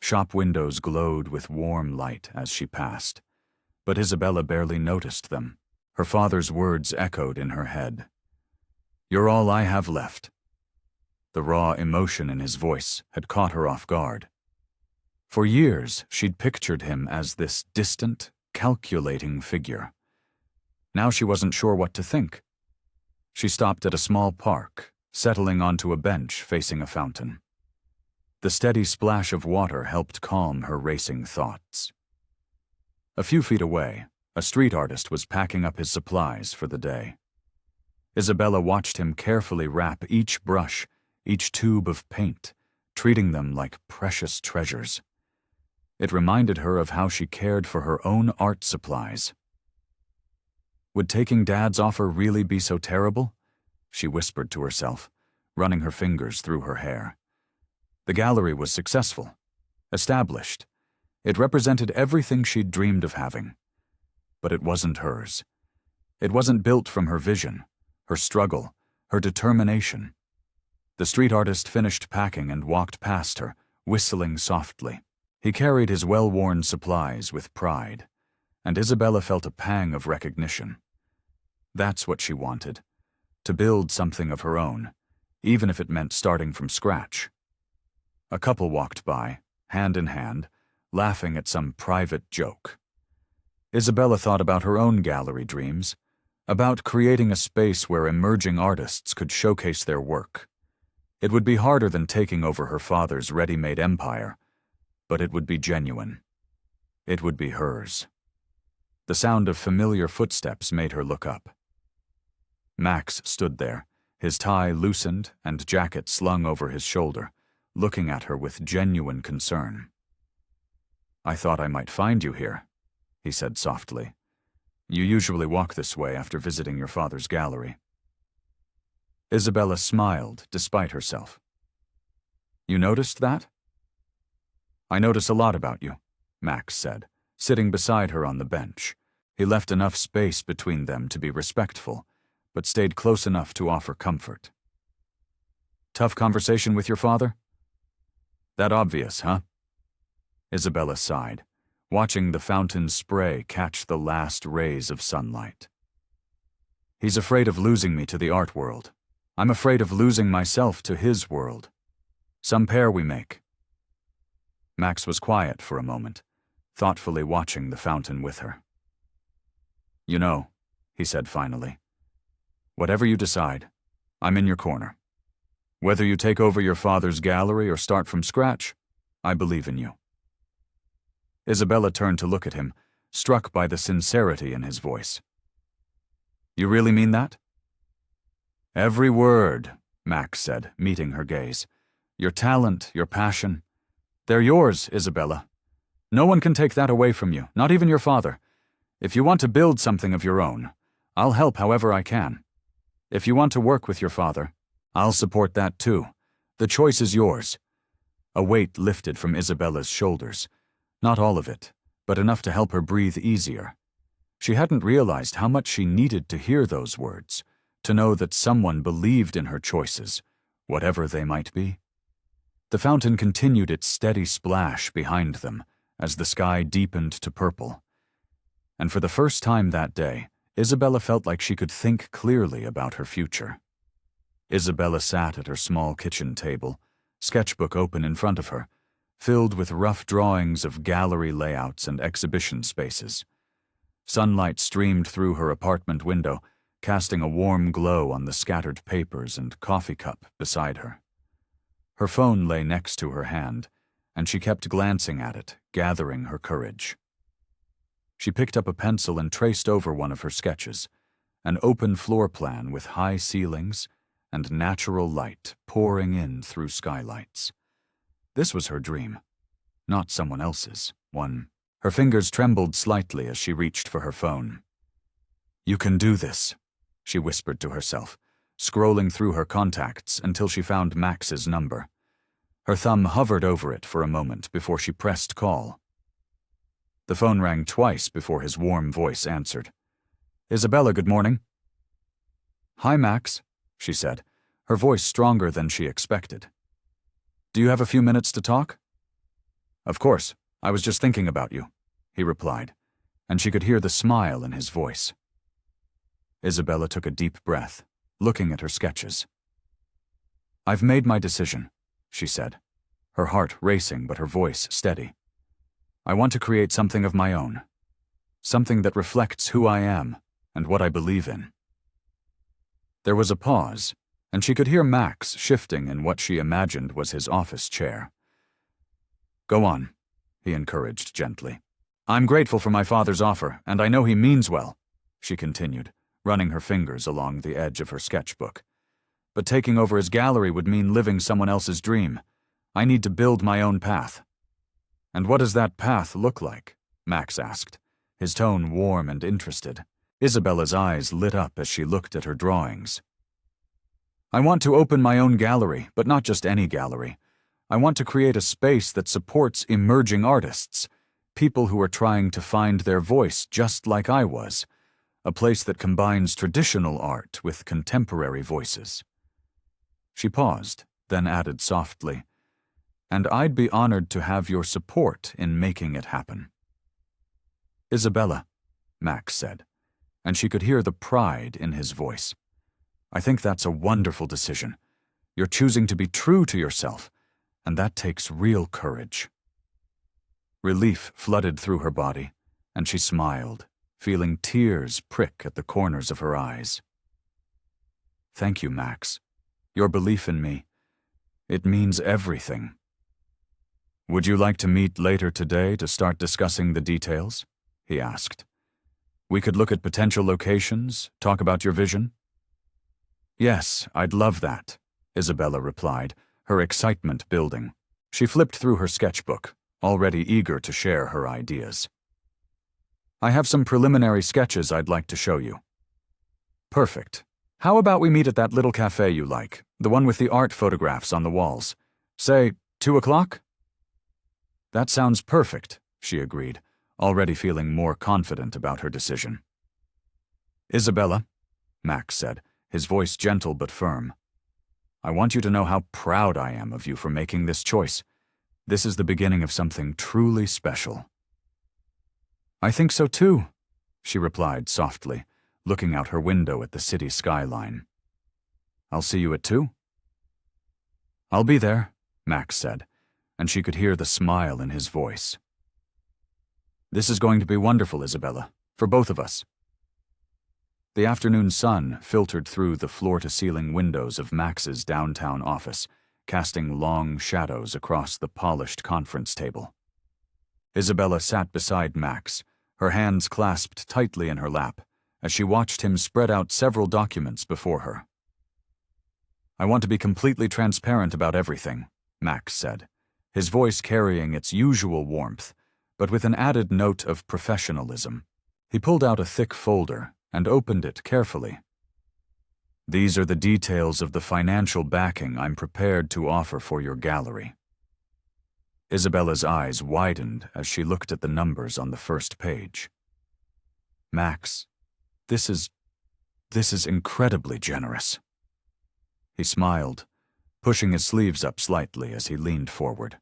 Shop windows glowed with warm light as she passed, but Isabella barely noticed them. Her father's words echoed in her head. You're all I have left. The raw emotion in his voice had caught her off guard. For years, she'd pictured him as this distant, calculating figure. Now she wasn't sure what to think. She stopped at a small park, settling onto a bench facing a fountain. The steady splash of water helped calm her racing thoughts. A few feet away, a street artist was packing up his supplies for the day. Isabella watched him carefully wrap each brush, each tube of paint, treating them like precious treasures. It reminded her of how she cared for her own art supplies. Would taking Dad's offer really be so terrible? She whispered to herself, running her fingers through her hair. The gallery was successful, established. It represented everything she'd dreamed of having. But it wasn't hers. It wasn't built from her vision, her struggle, her determination. The street artist finished packing and walked past her, whistling softly. He carried his well-worn supplies with pride, and Isabella felt a pang of recognition. That's what she wanted, to build something of her own, even if it meant starting from scratch. A couple walked by, hand in hand, laughing at some private joke. Isabella thought about her own gallery dreams, about creating a space where emerging artists could showcase their work. It would be harder than taking over her father's ready-made empire, but it would be genuine. It would be hers. The sound of familiar footsteps made her look up. Max stood there, his tie loosened and jacket slung over his shoulder, looking at her with genuine concern. I thought I might find you here, he said softly. You usually walk this way after visiting your father's gallery. Isabella smiled despite herself. You noticed that? I notice a lot about you, Max said, sitting beside her on the bench. He left enough space between them to be respectful, but stayed close enough to offer comfort. Tough conversation with your father? That obvious, huh? Isabella sighed, watching the fountain's spray catch the last rays of sunlight. He's afraid of losing me to the art world. I'm afraid of losing myself to his world. Some pair we make. Max was quiet for a moment, thoughtfully watching the fountain with her. You know, he said finally, whatever you decide, I'm in your corner. Whether you take over your father's gallery or start from scratch, I believe in you. Isabella turned to look at him, struck by the sincerity in his voice. You really mean that? Every word, Max said, meeting her gaze. Your talent, your passion. They're yours, Isabella. No one can take that away from you, not even your father. If you want to build something of your own, I'll help however I can. If you want to work with your father, I'll support that too. The choice is yours. A weight lifted from Isabella's shoulders. Not all of it, but enough to help her breathe easier. She hadn't realized how much she needed to hear those words, to know that someone believed in her choices, whatever they might be. The fountain continued its steady splash behind them as the sky deepened to purple. And for the first time that day, Isabella felt like she could think clearly about her future. Isabella sat at her small kitchen table, sketchbook open in front of her, filled with rough drawings of gallery layouts and exhibition spaces. Sunlight streamed through her apartment window, casting a warm glow on the scattered papers and coffee cup beside her. Her phone lay next to her hand, and she kept glancing at it, gathering her courage. She picked up a pencil and traced over one of her sketches, an open floor plan with high ceilings and natural light pouring in through skylights. This was her dream, not someone else's, one. Her fingers trembled slightly as she reached for her phone. You can do this, she whispered to herself, scrolling through her contacts until she found Max's number. Her thumb hovered over it for a moment before she pressed call. The phone rang twice before his warm voice answered. Isabella, good morning. Hi, Max, she said, her voice stronger than she expected. Do you have a few minutes to talk? Of course, I was just thinking about you, he replied, and she could hear the smile in his voice. Isabella took a deep breath, looking at her sketches. I've made my decision, she said, her heart racing but her voice steady. I want to create something of my own, something that reflects who I am and what I believe in. There was a pause, and she could hear Max shifting in what she imagined was his office chair. Go on, he encouraged gently. I'm grateful for my father's offer, and I know he means well, she continued, running her fingers along the edge of her sketchbook. But taking over his gallery would mean living someone else's dream. I need to build my own path. And what does that path look like? Max asked, his tone warm and interested. Isabella's eyes lit up as she looked at her drawings. I want to open my own gallery, but not just any gallery. I want to create a space that supports emerging artists, people who are trying to find their voice just like I was, a place that combines traditional art with contemporary voices. She paused, then added softly, and I'd be honored to have your support in making it happen. Isabella, Max said, and she could hear the pride in his voice. I think that's a wonderful decision. You're choosing to be true to yourself, and that takes real courage. Relief flooded through her body, and she smiled, feeling tears prick at the corners of her eyes. Thank you, Max. Your belief in me, it means everything. Would you like to meet later today to start discussing the details? He asked. We could look at potential locations, talk about your vision. Yes, I'd love that, Isabella replied, her excitement building. She flipped through her sketchbook, already eager to share her ideas. I have some preliminary sketches I'd like to show you. Perfect. How about we meet at that little cafe you like, the one with the art photographs on the walls? Say, 2 o'clock? That sounds perfect, she agreed, already feeling more confident about her decision. Isabella, Max said, his voice gentle but firm. I want you to know how proud I am of you for making this choice. This is the beginning of something truly special. I think so too, she replied softly, looking out her window at the city skyline. I'll see you at 2? I'll be there, Max said, and she could hear the smile in his voice. This is going to be wonderful, Isabella, for both of us. The afternoon sun filtered through the floor-to-ceiling windows of Max's downtown office, casting long shadows across the polished conference table. Isabella sat beside Max, her hands clasped tightly in her lap, as she watched him spread out several documents before her. I want to be completely transparent about everything, Max said, his voice carrying its usual warmth, but with an added note of professionalism. He pulled out a thick folder and opened it carefully. These are the details of the financial backing I'm prepared to offer for your gallery. Isabella's eyes widened as she looked at the numbers on the first page. Max, this is incredibly generous. He smiled, pushing his sleeves up slightly as he leaned forward.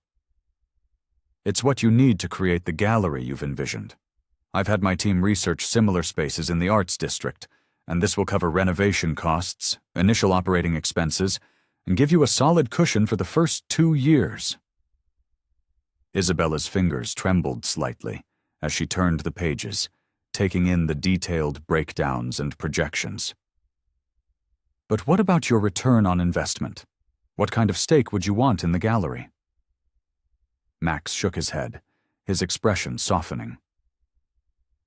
It's what you need to create the gallery you've envisioned. I've had my team research similar spaces in the arts district, and this will cover renovation costs, initial operating expenses, and give you a solid cushion for the first 2 years. Isabella's fingers trembled slightly as she turned the pages, taking in the detailed breakdowns and projections. But what about your return on investment? What kind of stake would you want in the gallery? Max shook his head, his expression softening.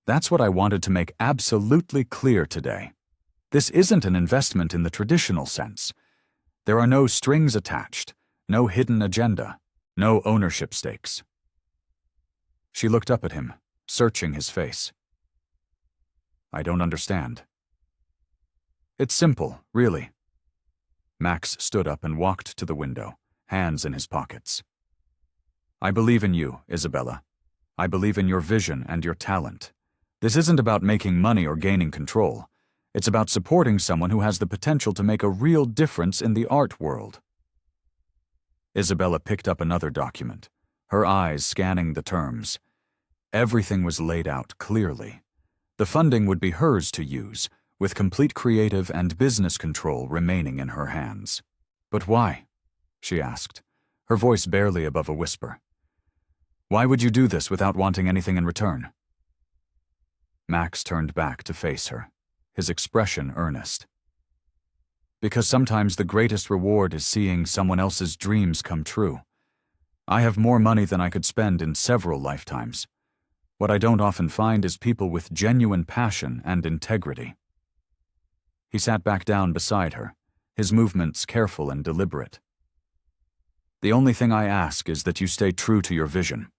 That's what I wanted to make absolutely clear today. This isn't an investment in the traditional sense. There are no strings attached, no hidden agenda, no ownership stakes. She looked up at him, searching his face. I don't understand. It's simple, really. Max stood up and walked to the window, hands in his pockets. I believe in you, Isabella. I believe in your vision and your talent. This isn't about making money or gaining control. It's about supporting someone who has the potential to make a real difference in the art world. Isabella picked up another document, her eyes scanning the terms. Everything was laid out clearly. The funding would be hers to use, with complete creative and business control remaining in her hands. But why? She asked, her voice barely above a whisper. Why would you do this without wanting anything in return? Max turned back to face her, his expression earnest. Because sometimes the greatest reward is seeing someone else's dreams come true. I have more money than I could spend in several lifetimes. What I don't often find is people with genuine passion and integrity. He sat back down beside her, his movements careful and deliberate. The only thing I ask is that you stay true to your vision.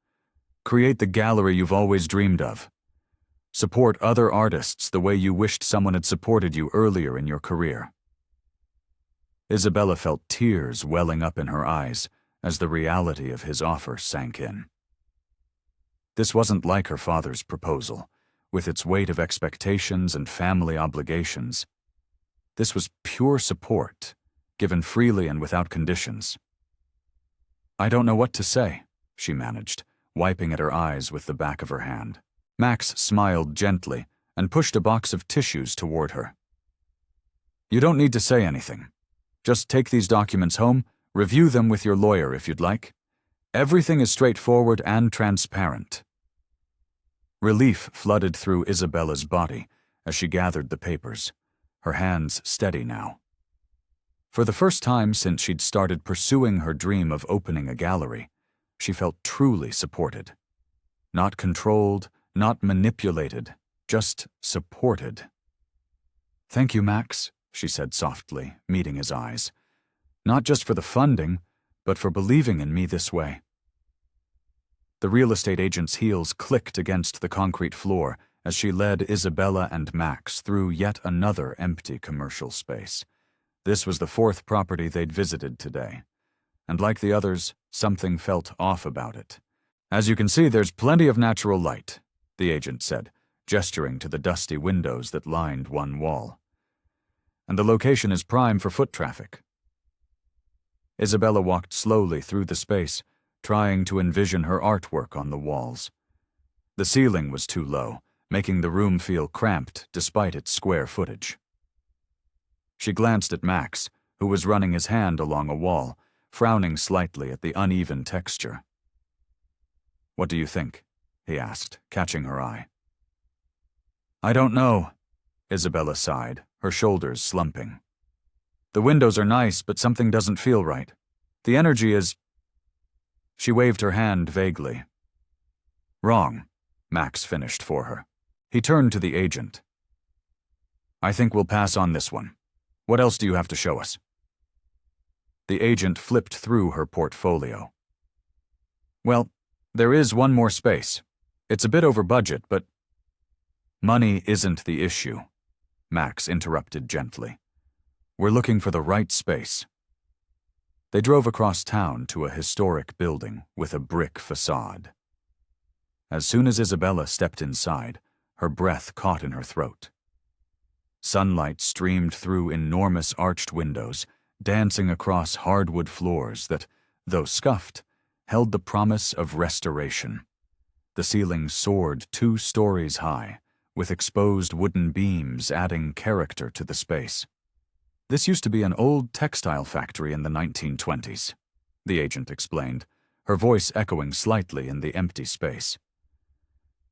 Create the gallery you've always dreamed of. Support other artists the way you wished someone had supported you earlier in your career. Isabella felt tears welling up in her eyes as the reality of his offer sank in. This wasn't like her father's proposal, with its weight of expectations and family obligations. This was pure support, given freely and without conditions. I don't know what to say, she managed, wiping at her eyes with the back of her hand. Max smiled gently and pushed a box of tissues toward her. You don't need to say anything. Just take these documents home, review them with your lawyer if you'd like. Everything is straightforward and transparent. Relief flooded through Isabella's body as she gathered the papers, her hands steady now. For the first time since she'd started pursuing her dream of opening a gallery, she felt truly supported. Not controlled, not manipulated, just supported. Thank you, Max, she said softly, meeting his eyes. Not just for the funding, but for believing in me this way. The real estate agent's heels clicked against the concrete floor as she led Isabella and Max through yet another empty commercial space. This was the fourth property they'd visited today, and like the others, something felt off about it. "As you can see, there's plenty of natural light," the agent said, gesturing to the dusty windows that lined one wall. "And the location is prime for foot traffic." Isabella walked slowly through the space, trying to envision her artwork on the walls. The ceiling was too low, making the room feel cramped despite its square footage. She glanced at Max, who was running his hand along a wall, frowning slightly at the uneven texture. "What do you think?" he asked, catching her eye. "I don't know," Isabella sighed, her shoulders slumping. "The windows are nice, but something doesn't feel right. The energy is—" She waved her hand vaguely. "Wrong," Max finished for her. He turned to the agent. "I think we'll pass on this one. What else do you have to show us?" The agent flipped through her portfolio. "Well, there is one more space. It's a bit over budget, but—" "Money isn't the issue," Max interrupted gently. "We're looking for the right space." They drove across town to a historic building with a brick facade. As soon as Isabella stepped inside, her breath caught in her throat. Sunlight streamed through enormous arched windows, dancing across hardwood floors that, though scuffed, held the promise of restoration. The ceiling soared 2 stories high, with exposed wooden beams adding character to the space. "This used to be an old textile factory in the 1920s, the agent explained, her voice echoing slightly in the empty space.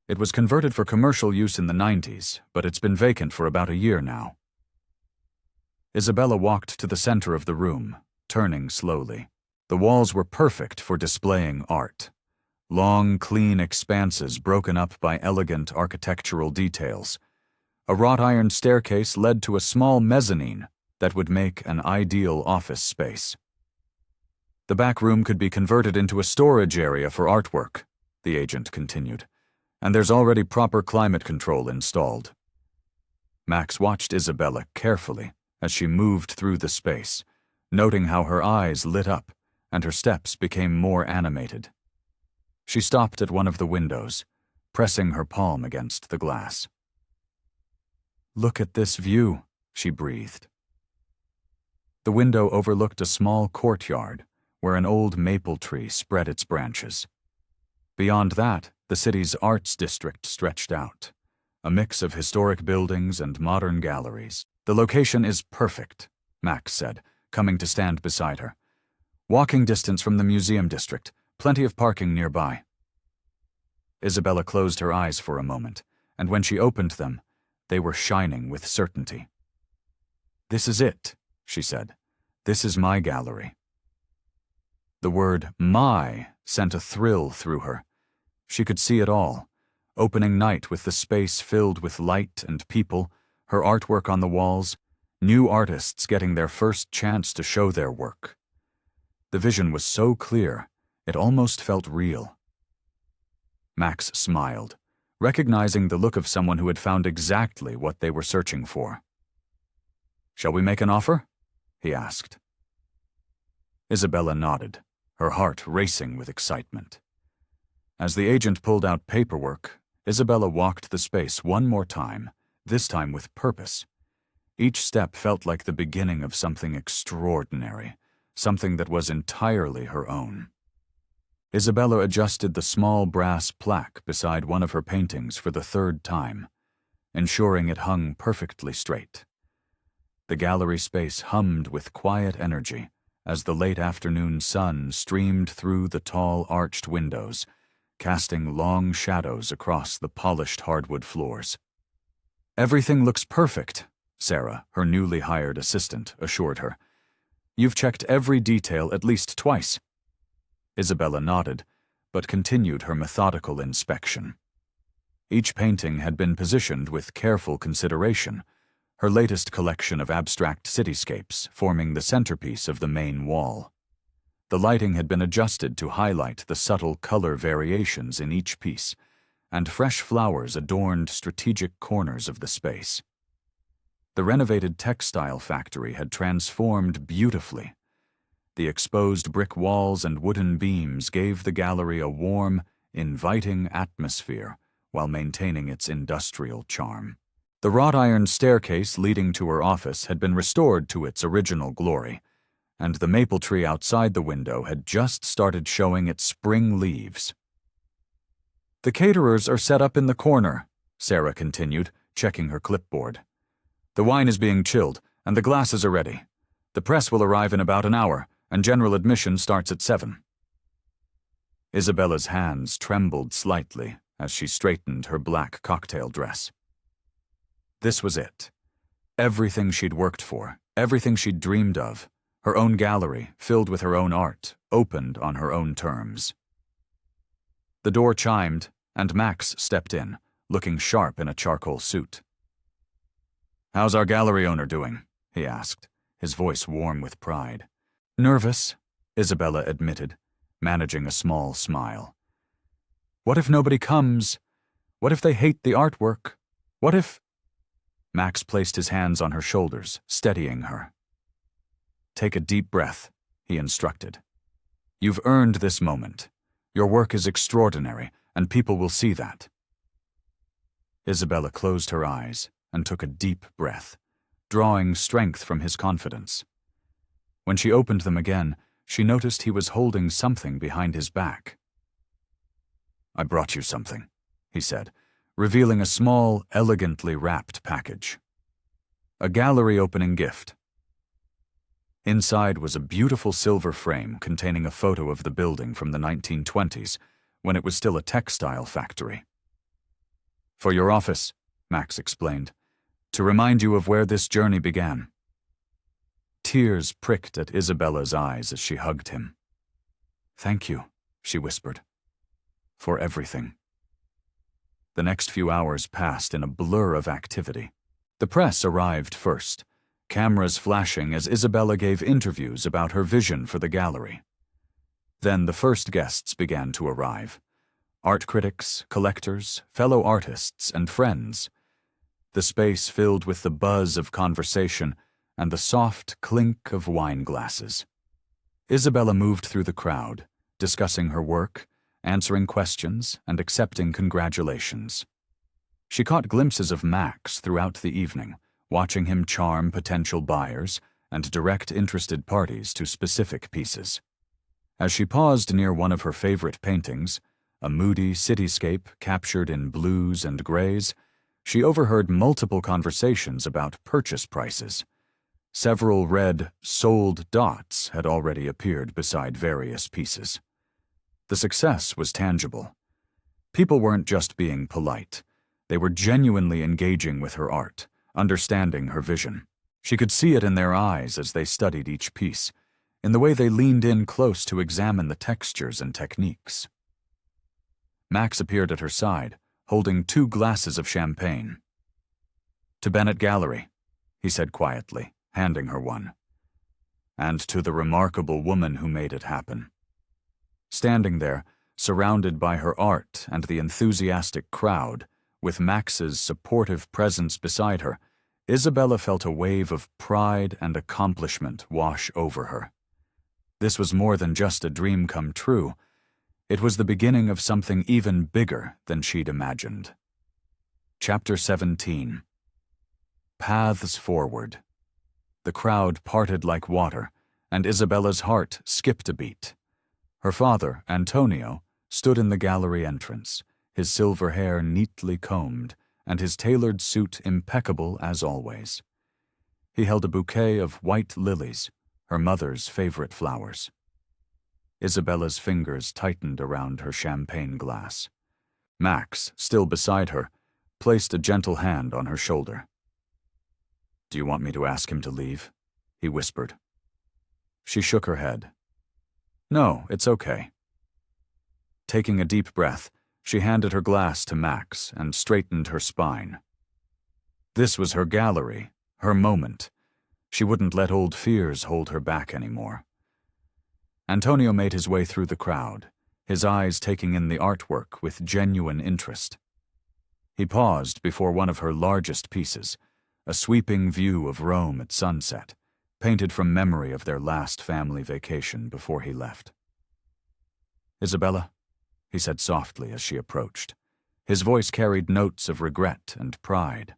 "It was converted for commercial use in the 90s, but it's been vacant for about a year now." Isabella walked to the center of the room, turning slowly. The walls were perfect for displaying art. Long, clean expanses broken up by elegant architectural details. A wrought-iron staircase led to a small mezzanine that would make an ideal office space. "The back room could be converted into a storage area for artwork," the agent continued, "and there's already proper climate control installed." Max watched Isabella carefully as she moved through the space, noting how her eyes lit up and her steps became more animated. She stopped at one of the windows, pressing her palm against the glass. "Look at this view," she breathed. The window overlooked a small courtyard where an old maple tree spread its branches. Beyond that, the city's arts district stretched out, a mix of historic buildings and modern galleries. "The location is perfect," Max said, coming to stand beside her. "Walking distance from the museum district, plenty of parking nearby." Isabella closed her eyes for a moment, and when she opened them, they were shining with certainty. "This is it," she said. "This is my gallery." The word "my" sent a thrill through her. She could see it all. Opening night with the space filled with light and people, her artwork on the walls, new artists getting their first chance to show their work. The vision was so clear, it almost felt real. Max smiled, recognizing the look of someone who had found exactly what they were searching for. "Shall we make an offer?" he asked. Isabella nodded, her heart racing with excitement. As the agent pulled out paperwork, Isabella walked the space one more time, this time with purpose. Each step felt like the beginning of something extraordinary, something that was entirely her own. Isabella adjusted the small brass plaque beside one of her paintings for the 3rd time, ensuring it hung perfectly straight. The gallery space hummed with quiet energy as the late afternoon sun streamed through the tall arched windows, casting long shadows across the polished hardwood floors. "Everything looks perfect," Sarah, her newly hired assistant, assured her. "You've checked every detail at least twice." Isabella nodded, but continued her methodical inspection. Each painting had been positioned with careful consideration, her latest collection of abstract cityscapes forming the centerpiece of the main wall. The lighting had been adjusted to highlight the subtle color variations in each piece, and fresh flowers adorned strategic corners of the space. The renovated textile factory had transformed beautifully. The exposed brick walls and wooden beams gave the gallery a warm, inviting atmosphere while maintaining its industrial charm. The wrought iron staircase leading to her office had been restored to its original glory, and the maple tree outside the window had just started showing its spring leaves. "The caterers are set up in the corner," Sarah continued, checking her clipboard. "The wine is being chilled, and the glasses are ready. The press will arrive in about an hour, and general admission starts at 7. Isabella's hands trembled slightly as she straightened her black cocktail dress. This was it. Everything she'd worked for, everything she'd dreamed of, her own gallery, filled with her own art, opened on her own terms. The door chimed, and Max stepped in, looking sharp in a charcoal suit. "How's our gallery owner doing?" he asked, his voice warm with pride. "Nervous," Isabella admitted, managing a small smile. "What if nobody comes? What if they hate the artwork? What if—" Max placed his hands on her shoulders, steadying her. "Take a deep breath," he instructed. "You've earned this moment. Your work is extraordinary, and people will see that." Isabella closed her eyes and took a deep breath, drawing strength from his confidence. When she opened them again, she noticed he was holding something behind his back. "I brought you something," he said, revealing a small, elegantly wrapped package. A gallery opening gift. Inside was a beautiful silver frame containing a photo of the building from the 1920s, when it was still a textile factory. "For your office," Max explained, "to remind you of where this journey began." Tears pricked at Isabella's eyes as she hugged him. "Thank you," she whispered, "for everything." The next few hours passed in a blur of activity. The press arrived first, cameras flashing as Isabella gave interviews about her vision for the gallery. Then the first guests began to arrive. Art critics, collectors, fellow artists, and friends. The space filled with the buzz of conversation and the soft clink of wine glasses. Isabella moved through the crowd, discussing her work, answering questions, and accepting congratulations. She caught glimpses of Max throughout the evening, watching him charm potential buyers and direct interested parties to specific pieces. As she paused near one of her favorite paintings, a moody cityscape captured in blues and grays, she overheard multiple conversations about purchase prices. Several red, sold dots had already appeared beside various pieces. The success was tangible. People weren't just being polite. They were genuinely engaging with her art, understanding her vision. She could see it in their eyes as they studied each piece, in the way they leaned in close to examine the textures and techniques. Max appeared at her side, holding 2 glasses of champagne. "To Bennett Gallery," he said quietly, handing her one. "And to the remarkable woman who made it happen." Standing there, surrounded by her art and the enthusiastic crowd, with Max's supportive presence beside her, Isabella felt a wave of pride and accomplishment wash over her. This was more than just a dream come true. It was the beginning of something even bigger than she'd imagined. Chapter 17. Paths Forward. The crowd parted like water, and Isabella's heart skipped a beat. Her father, Antonio, stood in the gallery entrance, his silver hair neatly combed and his tailored suit impeccable as always. He held a bouquet of white lilies, her mother's favorite flowers. Isabella's fingers tightened around her champagne glass. Max, still beside her, placed a gentle hand on her shoulder. "Do you want me to ask him to leave?" he whispered. She shook her head. "No, it's okay." Taking a deep breath, she handed her glass to Max and straightened her spine. This was her gallery, her moment. She wouldn't let old fears hold her back anymore. Antonio made his way through the crowd, his eyes taking in the artwork with genuine interest. He paused before one of her largest pieces, a sweeping view of Rome at sunset, painted from memory of their last family vacation before he left. "Isabella," he said softly as she approached. His voice carried notes of regret and pride.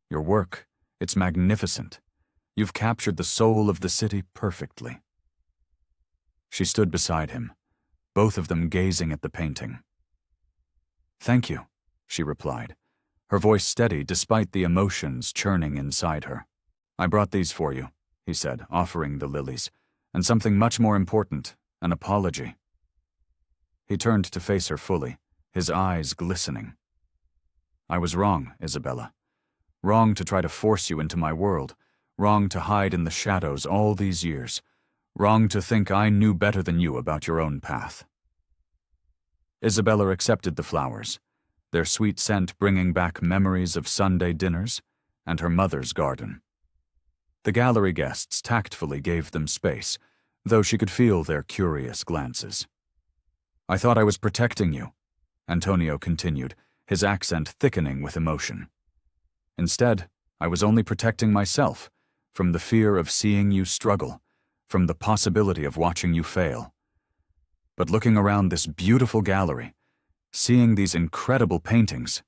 "Your work, it's magnificent. You've captured the soul of the city perfectly." She stood beside him, both of them gazing at the painting. "Thank you," she replied, her voice steady despite the emotions churning inside her. "I brought these for you," he said, offering the lilies, "and something much more important, an apology." He turned to face her fully, his eyes glistening. "I was wrong, Isabella. Wrong to try to force you into my world, wrong to hide in the shadows all these years, wrong to think I knew better than you about your own path." Isabella accepted the flowers, their sweet scent bringing back memories of Sunday dinners and her mother's garden. The gallery guests tactfully gave them space, though she could feel their curious glances. "I thought I was protecting you," Antonio continued, his accent thickening with emotion. "Instead, I was only protecting myself from the fear of seeing you struggle, from the possibility of watching you fail. But looking around this beautiful gallery, seeing these incredible paintings..."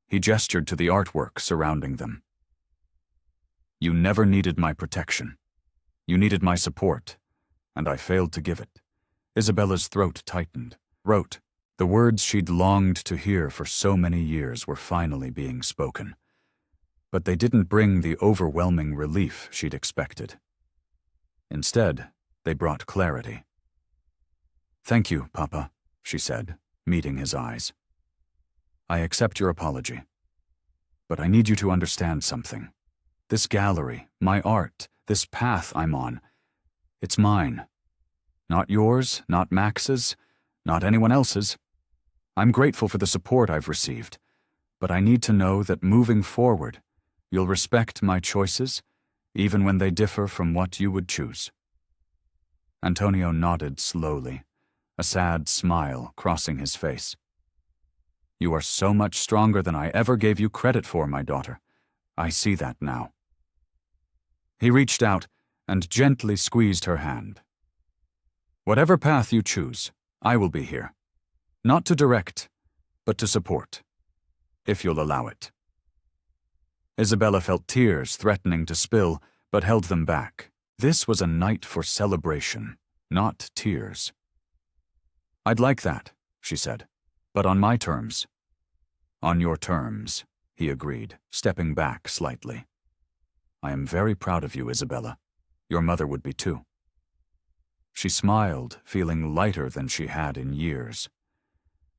He gestured to the artwork surrounding them. "You never needed my protection. You needed my support, and I failed to give it." Isabella's throat tightened. The words she'd longed to hear for so many years were finally being spoken. But they didn't bring the overwhelming relief she'd expected. Instead, they brought clarity. "Thank you, Papa," she said, meeting his eyes. "I accept your apology. But I need you to understand something. This gallery, my art, this path I'm on, it's mine. Not yours, not Max's, not anyone else's. I'm grateful for the support I've received, but I need to know that moving forward, you'll respect my choices, even when they differ from what you would choose." Antonio nodded slowly, a sad smile crossing his face. "You are so much stronger than I ever gave you credit for, my daughter. I see that now." He reached out and gently squeezed her hand. "Whatever path you choose, I will be here. Not to direct, but to support, if you'll allow it." Isabella felt tears threatening to spill, but held them back. This was a night for celebration, not tears. "I'd like that," she said, "but on my terms." "On your terms," he agreed, stepping back slightly. "I am very proud of you, Isabella. Your mother would be too." She smiled, feeling lighter than she had in years.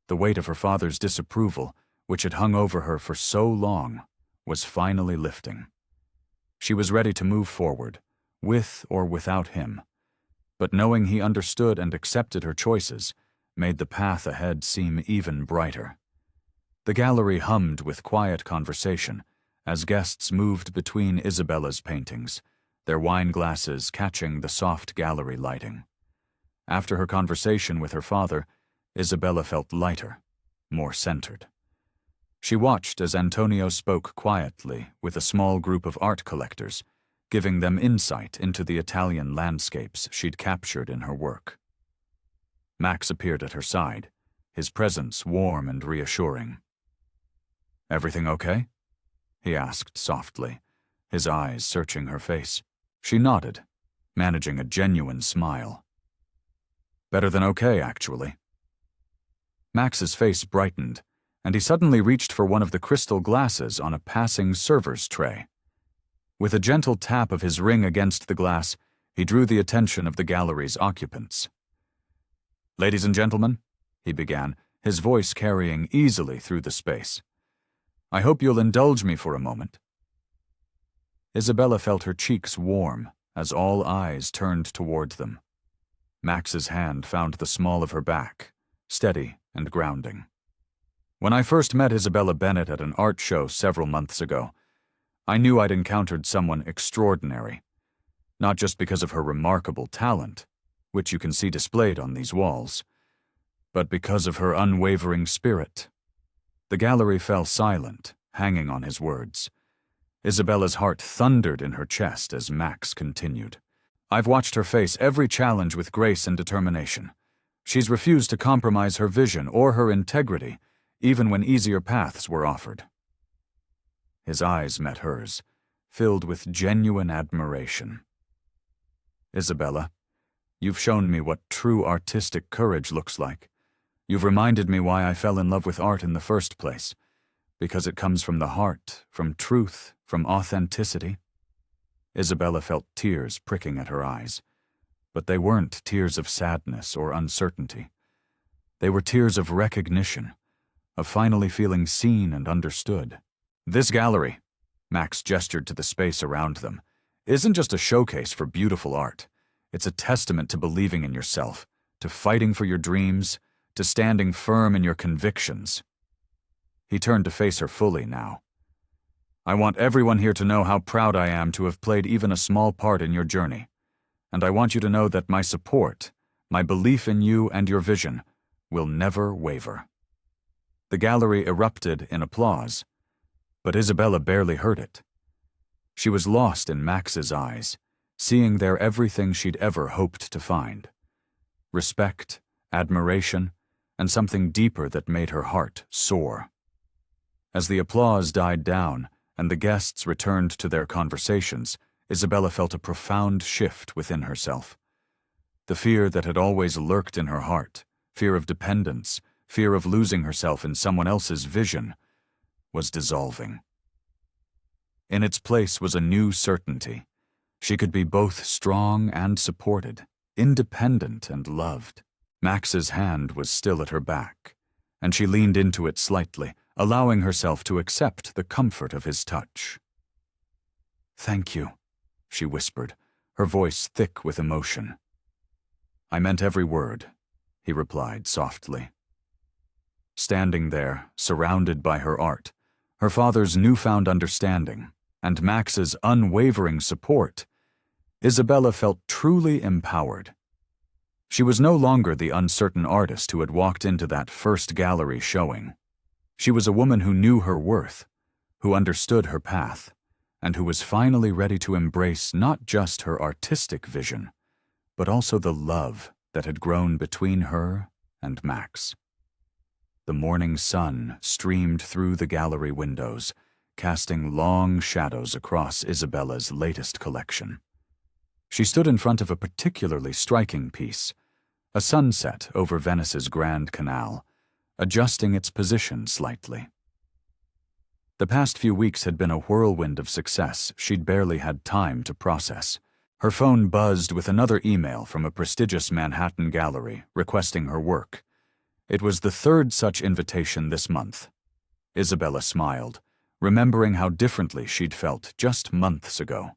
The weight of her father's disapproval, which had hung over her for so long, was finally lifting. She was ready to move forward, with or without him, but knowing he understood and accepted her choices made the path ahead seem even brighter. The gallery hummed with quiet conversation as guests moved between Isabella's paintings, their wine glasses catching the soft gallery lighting. After her conversation with her father, Isabella felt lighter, more centered. She watched as Antonio spoke quietly with a small group of art collectors, giving them insight into the Italian landscapes she'd captured in her work. Max appeared at her side, his presence warm and reassuring. "Everything okay?" he asked softly, his eyes searching her face. She nodded, managing a genuine smile. "Better than okay, actually." Max's face brightened, and he suddenly reached for one of the crystal glasses on a passing server's tray. With a gentle tap of his ring against the glass, he drew the attention of the gallery's occupants. "Ladies and gentlemen," he began, his voice carrying easily through the space, "I hope you'll indulge me for a moment." Isabella felt her cheeks warm as all eyes turned toward them. Max's hand found the small of her back, steady and grounding. "When I first met Isabella Bennett at an art show several months ago, I knew I'd encountered someone extraordinary, not just because of her remarkable talent, which you can see displayed on these walls, but because of her unwavering spirit. The gallery fell silent, hanging on his words. Isabella's heart thundered in her chest as Max continued. I've watched her face every challenge with grace and determination. She's refused to compromise her vision or her integrity, even when easier paths were offered. His eyes met hers, filled with genuine admiration. Isabella, you've shown me what true artistic courage looks like. You've reminded me why I fell in love with art in the first place, because it comes from the heart, from truth, from authenticity. Isabella felt tears pricking at her eyes, but they weren't tears of sadness or uncertainty. They were tears of recognition, of finally feeling seen and understood. This gallery, Max gestured to the space around them, isn't just a showcase for beautiful art. It's a testament to believing in yourself, to fighting for your dreams, to standing firm in your convictions. He turned to face her fully now. I want everyone here to know how proud I am to have played even a small part in your journey, and I want you to know that my support, my belief in you and your vision, will never waver. The gallery erupted in applause, but Isabella barely heard it. She was lost in Max's eyes, seeing there everything she'd ever hoped to find. Respect, admiration, and something deeper that made her heart soar. As the applause died down and the guests returned to their conversations, Isabella felt a profound shift within herself. The fear that had always lurked in her heart, fear of dependence, fear of losing herself in someone else's vision, was dissolving. In its place was a new certainty. She could be both strong and supported, independent and loved. Max's hand was still at her back, and she leaned into it slightly, allowing herself to accept the comfort of his touch. "Thank you," she whispered, her voice thick with emotion. "I meant every word," he replied softly. Standing there, surrounded by her art, her father's newfound understanding, and Max's unwavering support, Isabella felt truly empowered. She was no longer the uncertain artist who had walked into that first gallery showing. She was a woman who knew her worth, who understood her path, and who was finally ready to embrace not just her artistic vision, but also the love that had grown between her and Max. The morning sun streamed through the gallery windows, casting long shadows across Isabella's latest collection. She stood in front of a particularly striking piece, a sunset over Venice's Grand Canal, adjusting its position slightly. The past few weeks had been a whirlwind of success she'd barely had time to process. Her phone buzzed with another email from a prestigious Manhattan gallery requesting her work. It was the third such invitation this month. Isabella smiled, remembering how differently she'd felt just months ago,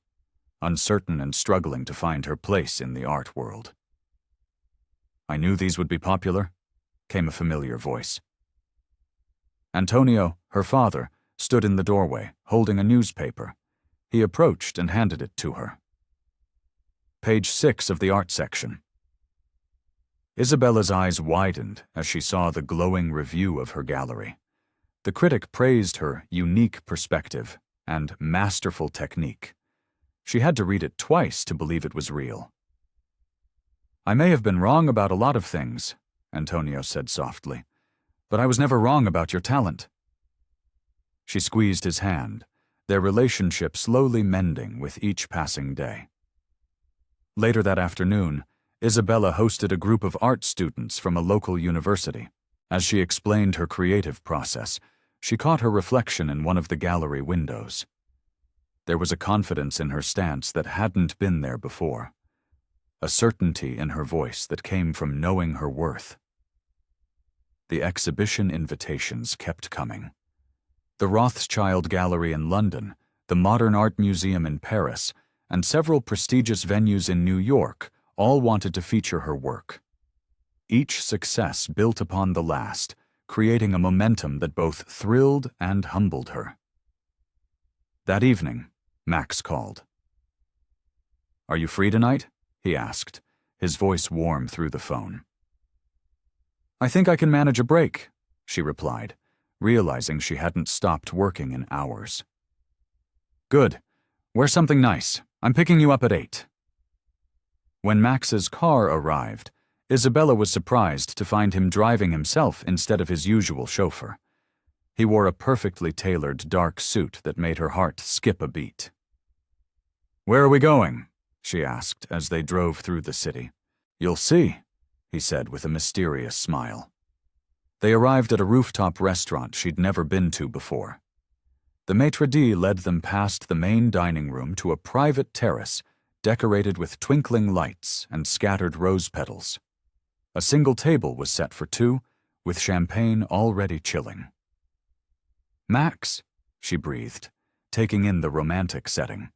uncertain and struggling to find her place in the art world. "I knew these would be popular," came a familiar voice. Antonio, her father, stood in the doorway, holding a newspaper. He approached and handed it to her. Page 6 of the art section. Isabella's eyes widened as she saw the glowing review of her gallery. The critic praised her unique perspective and masterful technique. She had to read it twice to believe it was real. "I may have been wrong about a lot of things," Antonio said softly, "but I was never wrong about your talent." She squeezed his hand, their relationship slowly mending with each passing day. Later that afternoon, Isabella hosted a group of art students from a local university. As she explained her creative process, she caught her reflection in one of the gallery windows. There was a confidence in her stance that hadn't been there before, a certainty in her voice that came from knowing her worth. The exhibition invitations kept coming. The Rothschild Gallery in London, the Modern Art Museum in Paris, and several prestigious venues in New York all wanted to feature her work. Each success built upon the last, creating a momentum that both thrilled and humbled her. That evening, Max called. "Are you free tonight?" he asked, his voice warm through the phone. "I think I can manage a break," she replied, realizing she hadn't stopped working in hours. "Good. Wear something nice. I'm picking you up at 8. When Max's car arrived, Isabella was surprised to find him driving himself instead of his usual chauffeur. He wore a perfectly tailored dark suit that made her heart skip a beat. "Where are we going?" she asked as they drove through the city. "You'll see," he said with a mysterious smile. They arrived at a rooftop restaurant she'd never been to before. The maitre d' led them past the main dining room to a private terrace decorated with twinkling lights and scattered rose petals. A single table was set for 2, with champagne already chilling. "Max," she breathed, taking in the romantic setting.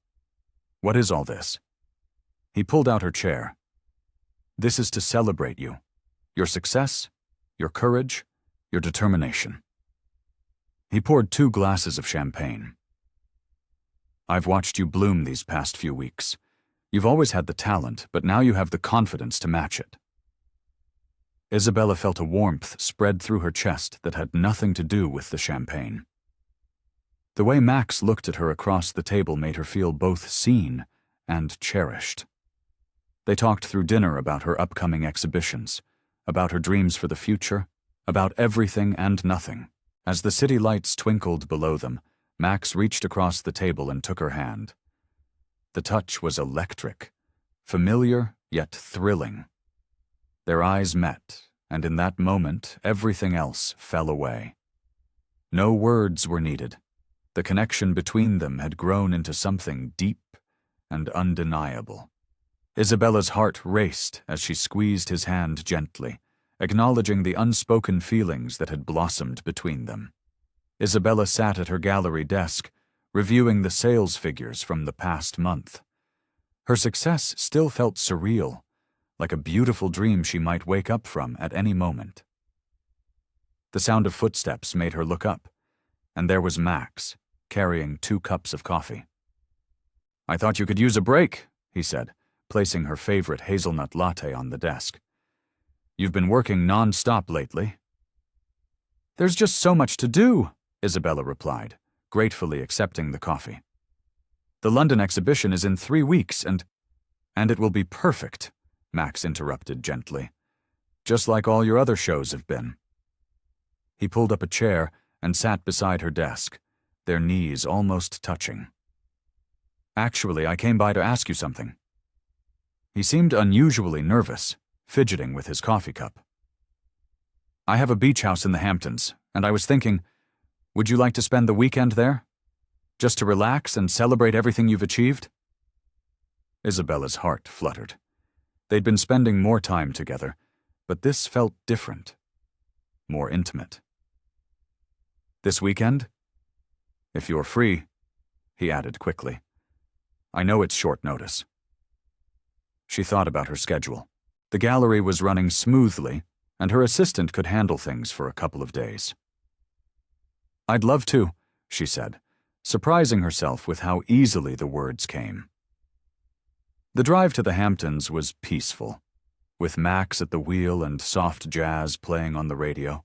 "What is all this?" He pulled out her chair. "This is to celebrate you. Your success, your courage, your determination." He poured 2 glasses of champagne. "I've watched you bloom these past few weeks. You've always had the talent, but now you have the confidence to match it." Isabella felt a warmth spread through her chest that had nothing to do with the champagne. The way Max looked at her across the table made her feel both seen and cherished. They talked through dinner about her upcoming exhibitions, about her dreams for the future, about everything and nothing. As the city lights twinkled below them, Max reached across the table and took her hand. The touch was electric, familiar yet thrilling. Their eyes met, and in that moment, everything else fell away. No words were needed. The connection between them had grown into something deep and undeniable. Isabella's heart raced as she squeezed his hand gently, acknowledging the unspoken feelings that had blossomed between them. Isabella sat at her gallery desk, reviewing the sales figures from the past month. Her success still felt surreal, like a beautiful dream she might wake up from at any moment. The sound of footsteps made her look up, and there was Max, carrying 2 cups of coffee. "I thought you could use a break," he said, placing her favorite hazelnut latte on the desk. "You've been working non-stop lately." "There's just so much to do," Isabella replied, gratefully accepting the coffee. "The London exhibition is in 3 weeks, and it will be perfect," Max interrupted gently. "Just like all your other shows have been." He pulled up a chair and sat beside her desk, their knees almost touching. "Actually, I came by to ask you something." He seemed unusually nervous, fidgeting with his coffee cup. "I have a beach house in the Hamptons, and I was thinking, would you like to spend the weekend there? Just to relax and celebrate everything you've achieved?" Isabella's heart fluttered. They'd been spending more time together, but this felt different, more intimate. "This weekend? If you're free," he added quickly. "I know it's short notice." She thought about her schedule. The gallery was running smoothly, and her assistant could handle things for a couple of days. "I'd love to," she said, surprising herself with how easily the words came. The drive to the Hamptons was peaceful, with Max at the wheel and soft jazz playing on the radio.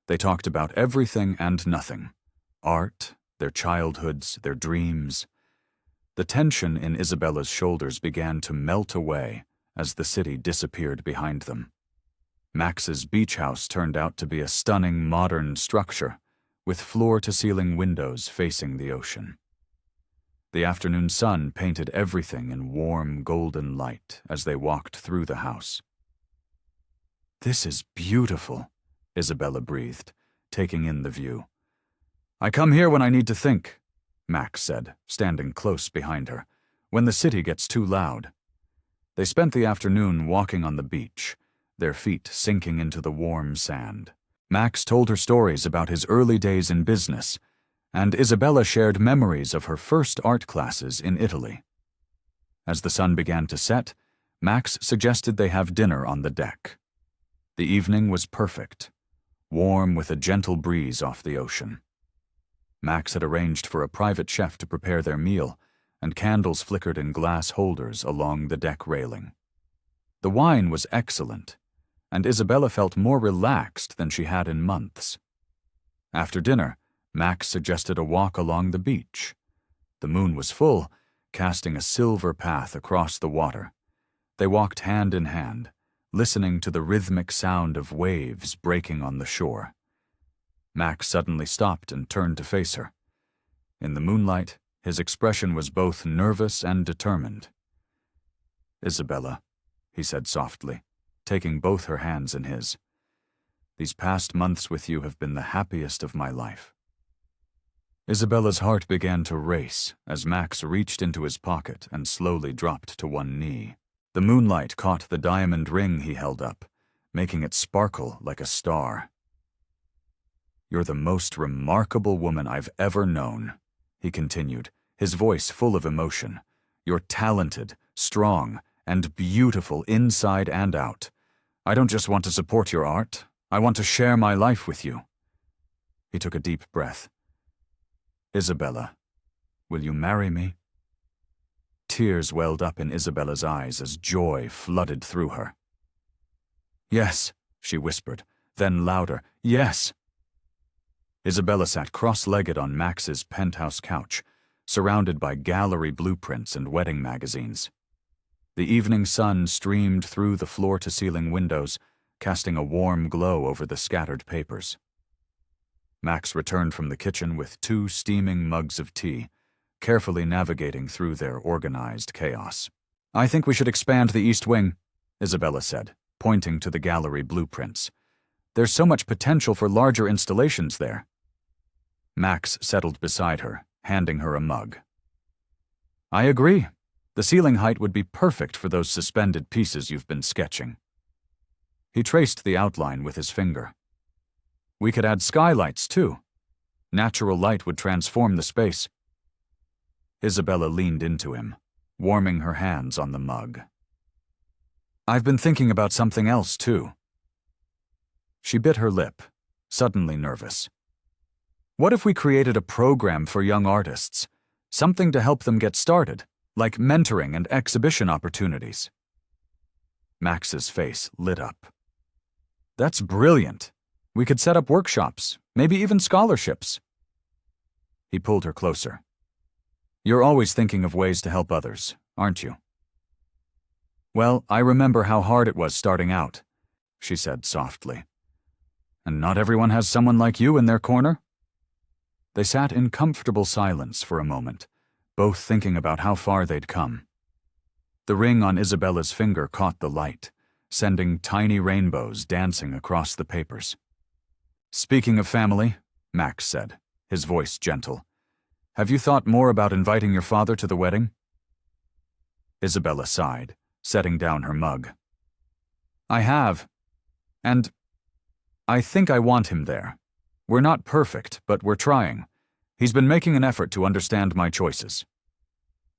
They talked about everything and nothing: art, their childhoods, their dreams. The tension in Isabella's shoulders began to melt away as the city disappeared behind them. Max's beach house turned out to be a stunning modern structure, with floor-to-ceiling windows facing the ocean. The afternoon sun painted everything in warm, golden light as they walked through the house. "This is beautiful," Isabella breathed, taking in the view. "I come here when I need to think," Max said, standing close behind her, "when the city gets too loud." They spent the afternoon walking on the beach, their feet sinking into the warm sand. Max told her stories about his early days in business, and Isabella shared memories of her first art classes in Italy. As the sun began to set, Max suggested they have dinner on the deck. The evening was perfect, warm with a gentle breeze off the ocean. Max had arranged for a private chef to prepare their meal, and candles flickered in glass holders along the deck railing. The wine was excellent, and Isabella felt more relaxed than she had in months. After dinner, Max suggested a walk along the beach. The moon was full, casting a silver path across the water. They walked hand in hand, listening to the rhythmic sound of waves breaking on the shore. Max suddenly stopped and turned to face her. In the moonlight, his expression was both nervous and determined. "Isabella," he said softly, taking both her hands in his. "These past months with you have been the happiest of my life." Isabella's heart began to race as Max reached into his pocket and slowly dropped to one knee. The moonlight caught the diamond ring he held up, making it sparkle like a star. "You're the most remarkable woman I've ever known," he continued, his voice full of emotion. "You're talented, strong, and beautiful inside and out. I don't just want to support your art, I want to share my life with you." He took a deep breath. "Isabella, will you marry me?" Tears welled up in Isabella's eyes as joy flooded through her. "Yes," she whispered, then louder, "yes." Isabella sat cross-legged on Max's penthouse couch, surrounded by gallery blueprints and wedding magazines. The evening sun streamed through the floor-to-ceiling windows, casting a warm glow over the scattered papers. Max returned from the kitchen with 2 steaming mugs of tea, carefully navigating through their organized chaos. "I think we should expand the East Wing," Isabella said, pointing to the gallery blueprints. "There's so much potential for larger installations there." Max settled beside her, handing her a mug. "I agree. The ceiling height would be perfect for those suspended pieces you've been sketching." He traced the outline with his finger. "We could add skylights, too. Natural light would transform the space." Isabella leaned into him, warming her hands on the mug. "I've been thinking about something else, too." She bit her lip, suddenly nervous. "What if we created a program for young artists? Something to help them get started, like mentoring and exhibition opportunities?" Max's face lit up. "That's brilliant. We could set up workshops, maybe even scholarships." He pulled her closer. "You're always thinking of ways to help others, aren't you?" "Well, I remember how hard it was starting out," she said softly. "And not everyone has someone like you in their corner." They sat in comfortable silence for a moment, both thinking about how far they'd come. The ring on Isabella's finger caught the light, sending tiny rainbows dancing across the papers. "Speaking of family," Max said, his voice gentle, "have you thought more about inviting your father to the wedding?" Isabella sighed, setting down her mug. "I have. And I think I want him there. We're not perfect, but we're trying. He's been making an effort to understand my choices."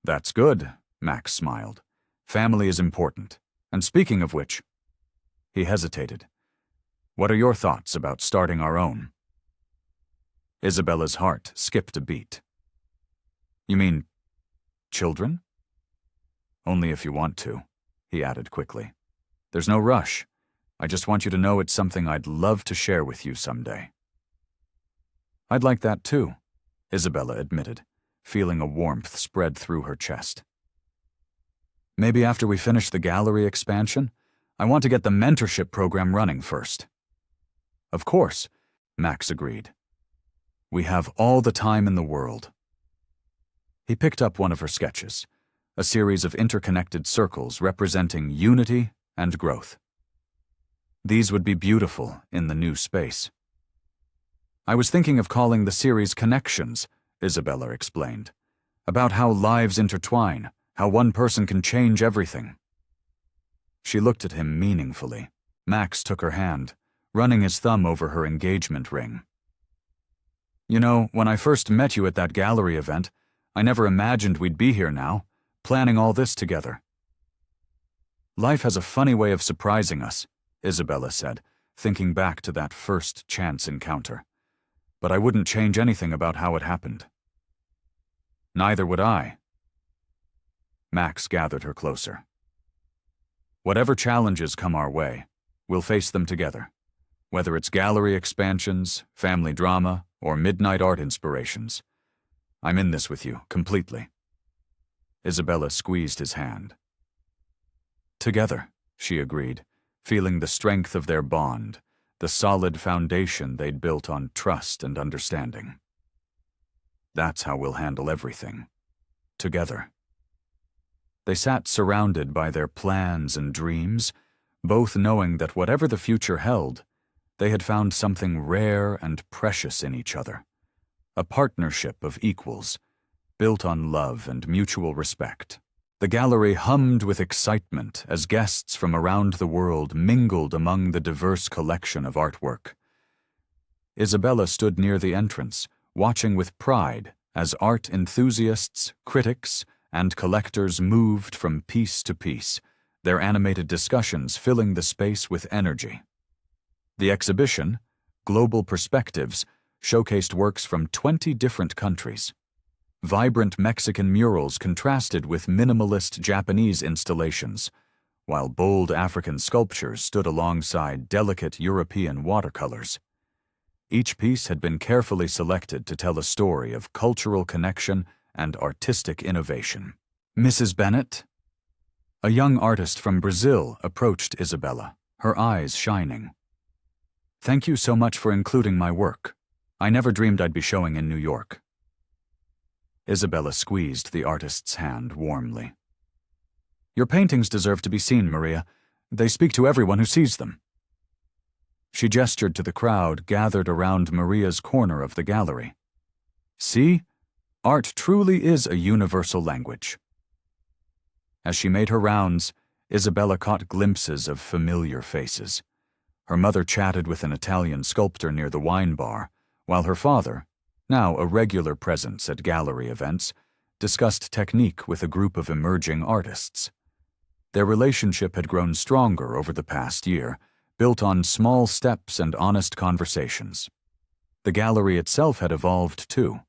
"That's good," Max smiled. "Family is important. And speaking of which..." He hesitated. "What are your thoughts about starting our own?" Isabella's heart skipped a beat. "You mean children?" "Only if you want to," he added quickly. "There's no rush. I just want you to know it's something I'd love to share with you someday." "I'd like that too," Isabella admitted, feeling a warmth spread through her chest. "Maybe after we finish the gallery expansion, I want to get the mentorship program running first." "Of course," Max agreed. "We have all the time in the world." He picked up one of her sketches, a series of interconnected circles representing unity and growth. These would be beautiful in the new space. "I was thinking of calling the series Connections," Isabella explained, "about how lives intertwine, how one person can change everything." She looked at him meaningfully. Max took her hand, running his thumb over her engagement ring. "You know, when I first met you at that gallery event, I never imagined we'd be here now, planning all this together." "Life has a funny way of surprising us," Isabella said, thinking back to that first chance encounter. "But I wouldn't change anything about how it happened." "Neither would I." Max gathered her closer. Whatever challenges come our way, we'll face them together. Whether it's gallery expansions, family drama, or midnight art inspirations. I'm in this with you, completely. Isabella squeezed his hand. Together, she agreed, feeling the strength of their bond, the solid foundation they'd built on trust and understanding. That's how we'll handle everything. Together. They sat surrounded by their plans and dreams, both knowing that whatever the future held, they had found something rare and precious in each other. A partnership of equals, built on love and mutual respect. The gallery hummed with excitement as guests from around the world mingled among the diverse collection of artwork. Isabella stood near the entrance, watching with pride as art enthusiasts, critics, and collectors moved from piece to piece, their animated discussions filling the space with energy. The exhibition, Global Perspectives, showcased works from 20 different countries. Vibrant Mexican murals contrasted with minimalist Japanese installations, while bold African sculptures stood alongside delicate European watercolors. Each piece had been carefully selected to tell a story of cultural connection and artistic innovation. Mrs. Bennett? A young artist from Brazil approached Isabella, her eyes shining. Thank you so much for including my work. I never dreamed I'd be showing in New York. Isabella squeezed the artist's hand warmly. Your paintings deserve to be seen, Maria. They speak to everyone who sees them. She gestured to the crowd gathered around Maria's corner of the gallery. See? Art truly is a universal language. As she made her rounds, Isabella caught glimpses of familiar faces. Her mother chatted with an Italian sculptor near the wine bar, while her father, now a regular presence at gallery events, discussed technique with a group of emerging artists. Their relationship had grown stronger over the past year, built on small steps and honest conversations. The gallery itself had evolved too.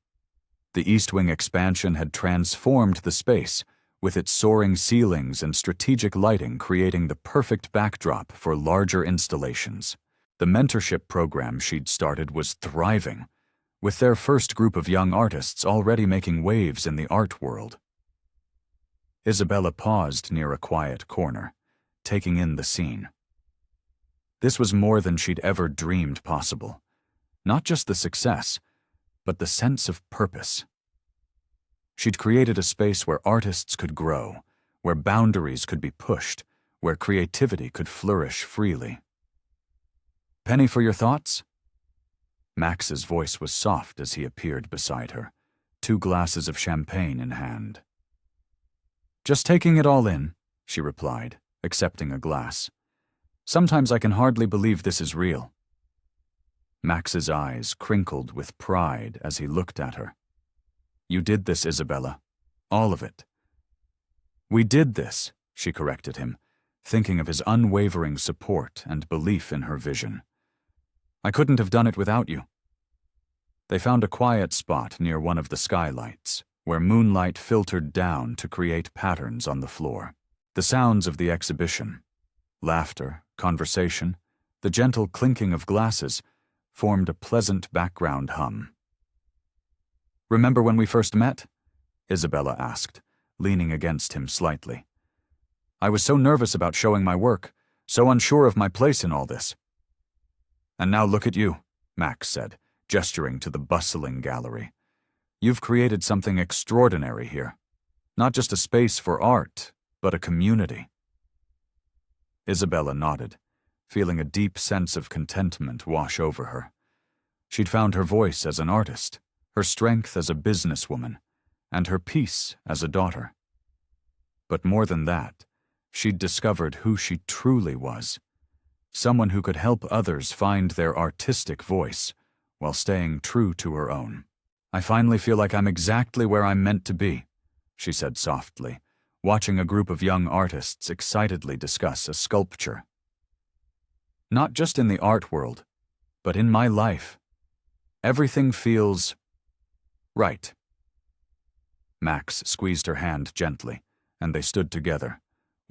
The East Wing expansion had transformed the space, with its soaring ceilings and strategic lighting creating the perfect backdrop for larger installations. The mentorship program she'd started was thriving, with their first group of young artists already making waves in the art world. Isabella paused near a quiet corner, taking in the scene. This was more than she'd ever dreamed possible. Not just the success, but the sense of purpose. She'd created a space where artists could grow, where boundaries could be pushed, where creativity could flourish freely. Penny for your thoughts? Max's voice was soft as he appeared beside her, 2 glasses of champagne in hand. Just taking it all in, she replied, accepting a glass. Sometimes I can hardly believe this is real. Max's eyes crinkled with pride as he looked at her. You did this, Isabella. All of it. We did this, she corrected him, thinking of his unwavering support and belief in her vision. I couldn't have done it without you. They found a quiet spot near one of the skylights, where moonlight filtered down to create patterns on the floor. The sounds of the exhibition, laughter, conversation, the gentle clinking of glasses, formed a pleasant background hum. Remember when we first met? Isabella asked, leaning against him slightly. I was so nervous about showing my work, so unsure of my place in all this. And now look at you, Max said, gesturing to the bustling gallery. You've created something extraordinary here. Not just a space for art, but a community. Isabella nodded, feeling a deep sense of contentment wash over her. She'd found her voice as an artist, her strength as a businesswoman, and her peace as a daughter. But more than that, she'd discovered who she truly was. Someone who could help others find their artistic voice while staying true to her own. I finally feel like I'm exactly where I'm meant to be, she said softly, watching a group of young artists excitedly discuss a sculpture. Not just in the art world, but in my life. Everything feels right. Max squeezed her hand gently, and they stood together,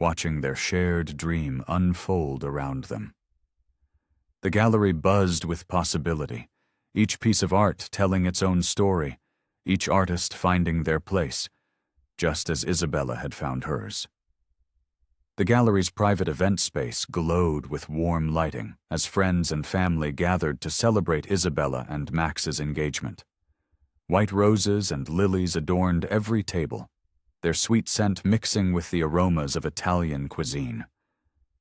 watching their shared dream unfold around them. The gallery buzzed with possibility, each piece of art telling its own story, each artist finding their place, just as Isabella had found hers. The gallery's private event space glowed with warm lighting as friends and family gathered to celebrate Isabella and Max's engagement. White roses and lilies adorned every table, their sweet scent mixing with the aromas of Italian cuisine.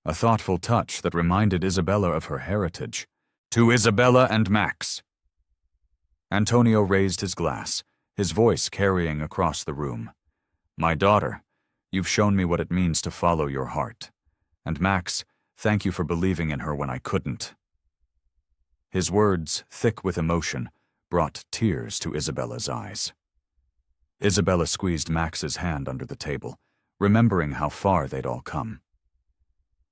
A thoughtful touch that reminded Isabella of her heritage. To Isabella and Max! Antonio raised his glass, his voice carrying across the room. My daughter, you've shown me what it means to follow your heart. And Max, thank you for believing in her when I couldn't. His words, thick with emotion, brought tears to Isabella's eyes. Isabella squeezed Max's hand under the table, remembering how far they'd all come.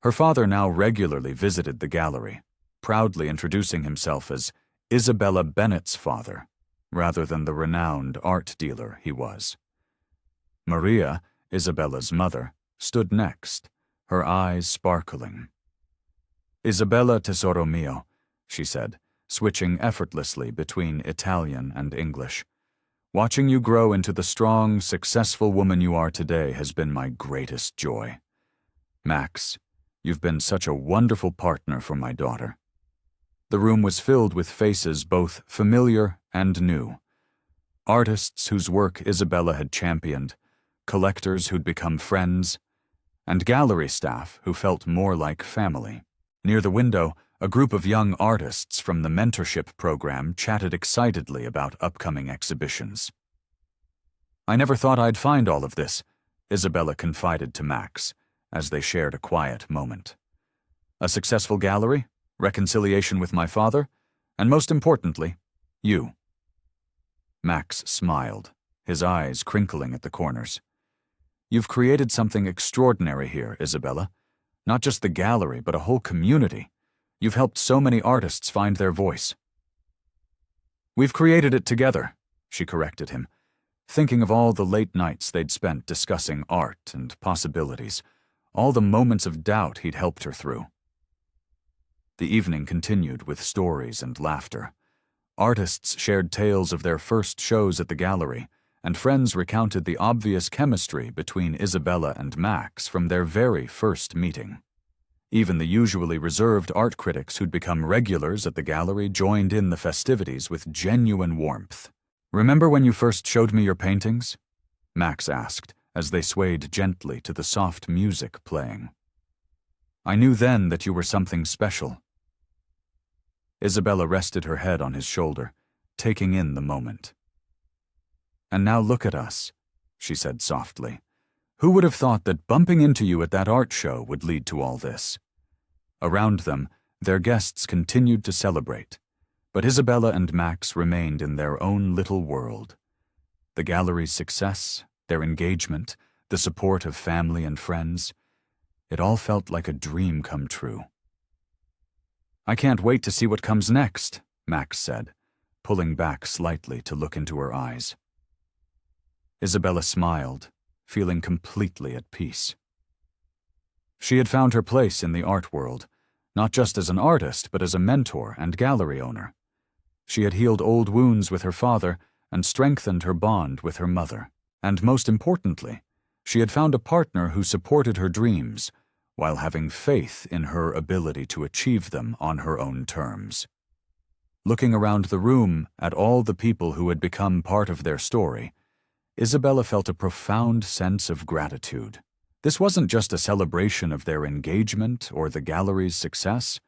Her father now regularly visited the gallery, proudly introducing himself as Isabella Bennett's father, rather than the renowned art dealer he was. Maria, Isabella's mother, stood next, her eyes sparkling. Isabella, tesoro mio, she said, switching effortlessly between Italian and English. Watching you grow into the strong, successful woman you are today has been my greatest joy. Max, you've been such a wonderful partner for my daughter. The room was filled with faces both familiar and new. Artists whose work Isabella had championed, collectors who'd become friends, and gallery staff who felt more like family. Near the window, a group of young artists from the mentorship program chatted excitedly about upcoming exhibitions. I never thought I'd find all of this, Isabella confided to Max, as they shared a quiet moment. A successful gallery, reconciliation with my father, and most importantly, you. Max smiled, his eyes crinkling at the corners. You've created something extraordinary here, Isabella. Not just the gallery, but a whole community. You've helped so many artists find their voice. We've created it together, she corrected him, thinking of all the late nights they'd spent discussing art and possibilities, all the moments of doubt he'd helped her through. The evening continued with stories and laughter. Artists shared tales of their first shows at the gallery, and friends recounted the obvious chemistry between Isabella and Max from their very first meeting. Even the usually reserved art critics who'd become regulars at the gallery joined in the festivities with genuine warmth. Remember when you first showed me your paintings? Max asked, as they swayed gently to the soft music playing. I knew then that you were something special. Isabella rested her head on his shoulder, taking in the moment. And now look at us, she said softly. Who would have thought that bumping into you at that art show would lead to all this? Around them, their guests continued to celebrate, but Isabella and Max remained in their own little world. The gallery's success, their engagement, the support of family and friends, it all felt like a dream come true. I can't wait to see what comes next, Max said, pulling back slightly to look into her eyes. Isabella smiled, feeling completely at peace. She had found her place in the art world, not just as an artist, but as a mentor and gallery owner. She had healed old wounds with her father and strengthened her bond with her mother. And most importantly, she had found a partner who supported her dreams while having faith in her ability to achieve them on her own terms. Looking around the room at all the people who had become part of their story, Isabella felt a profound sense of gratitude. This wasn't just a celebration of their engagement or the gallery's success.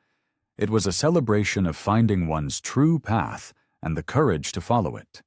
It was a celebration of finding one's true path and the courage to follow it.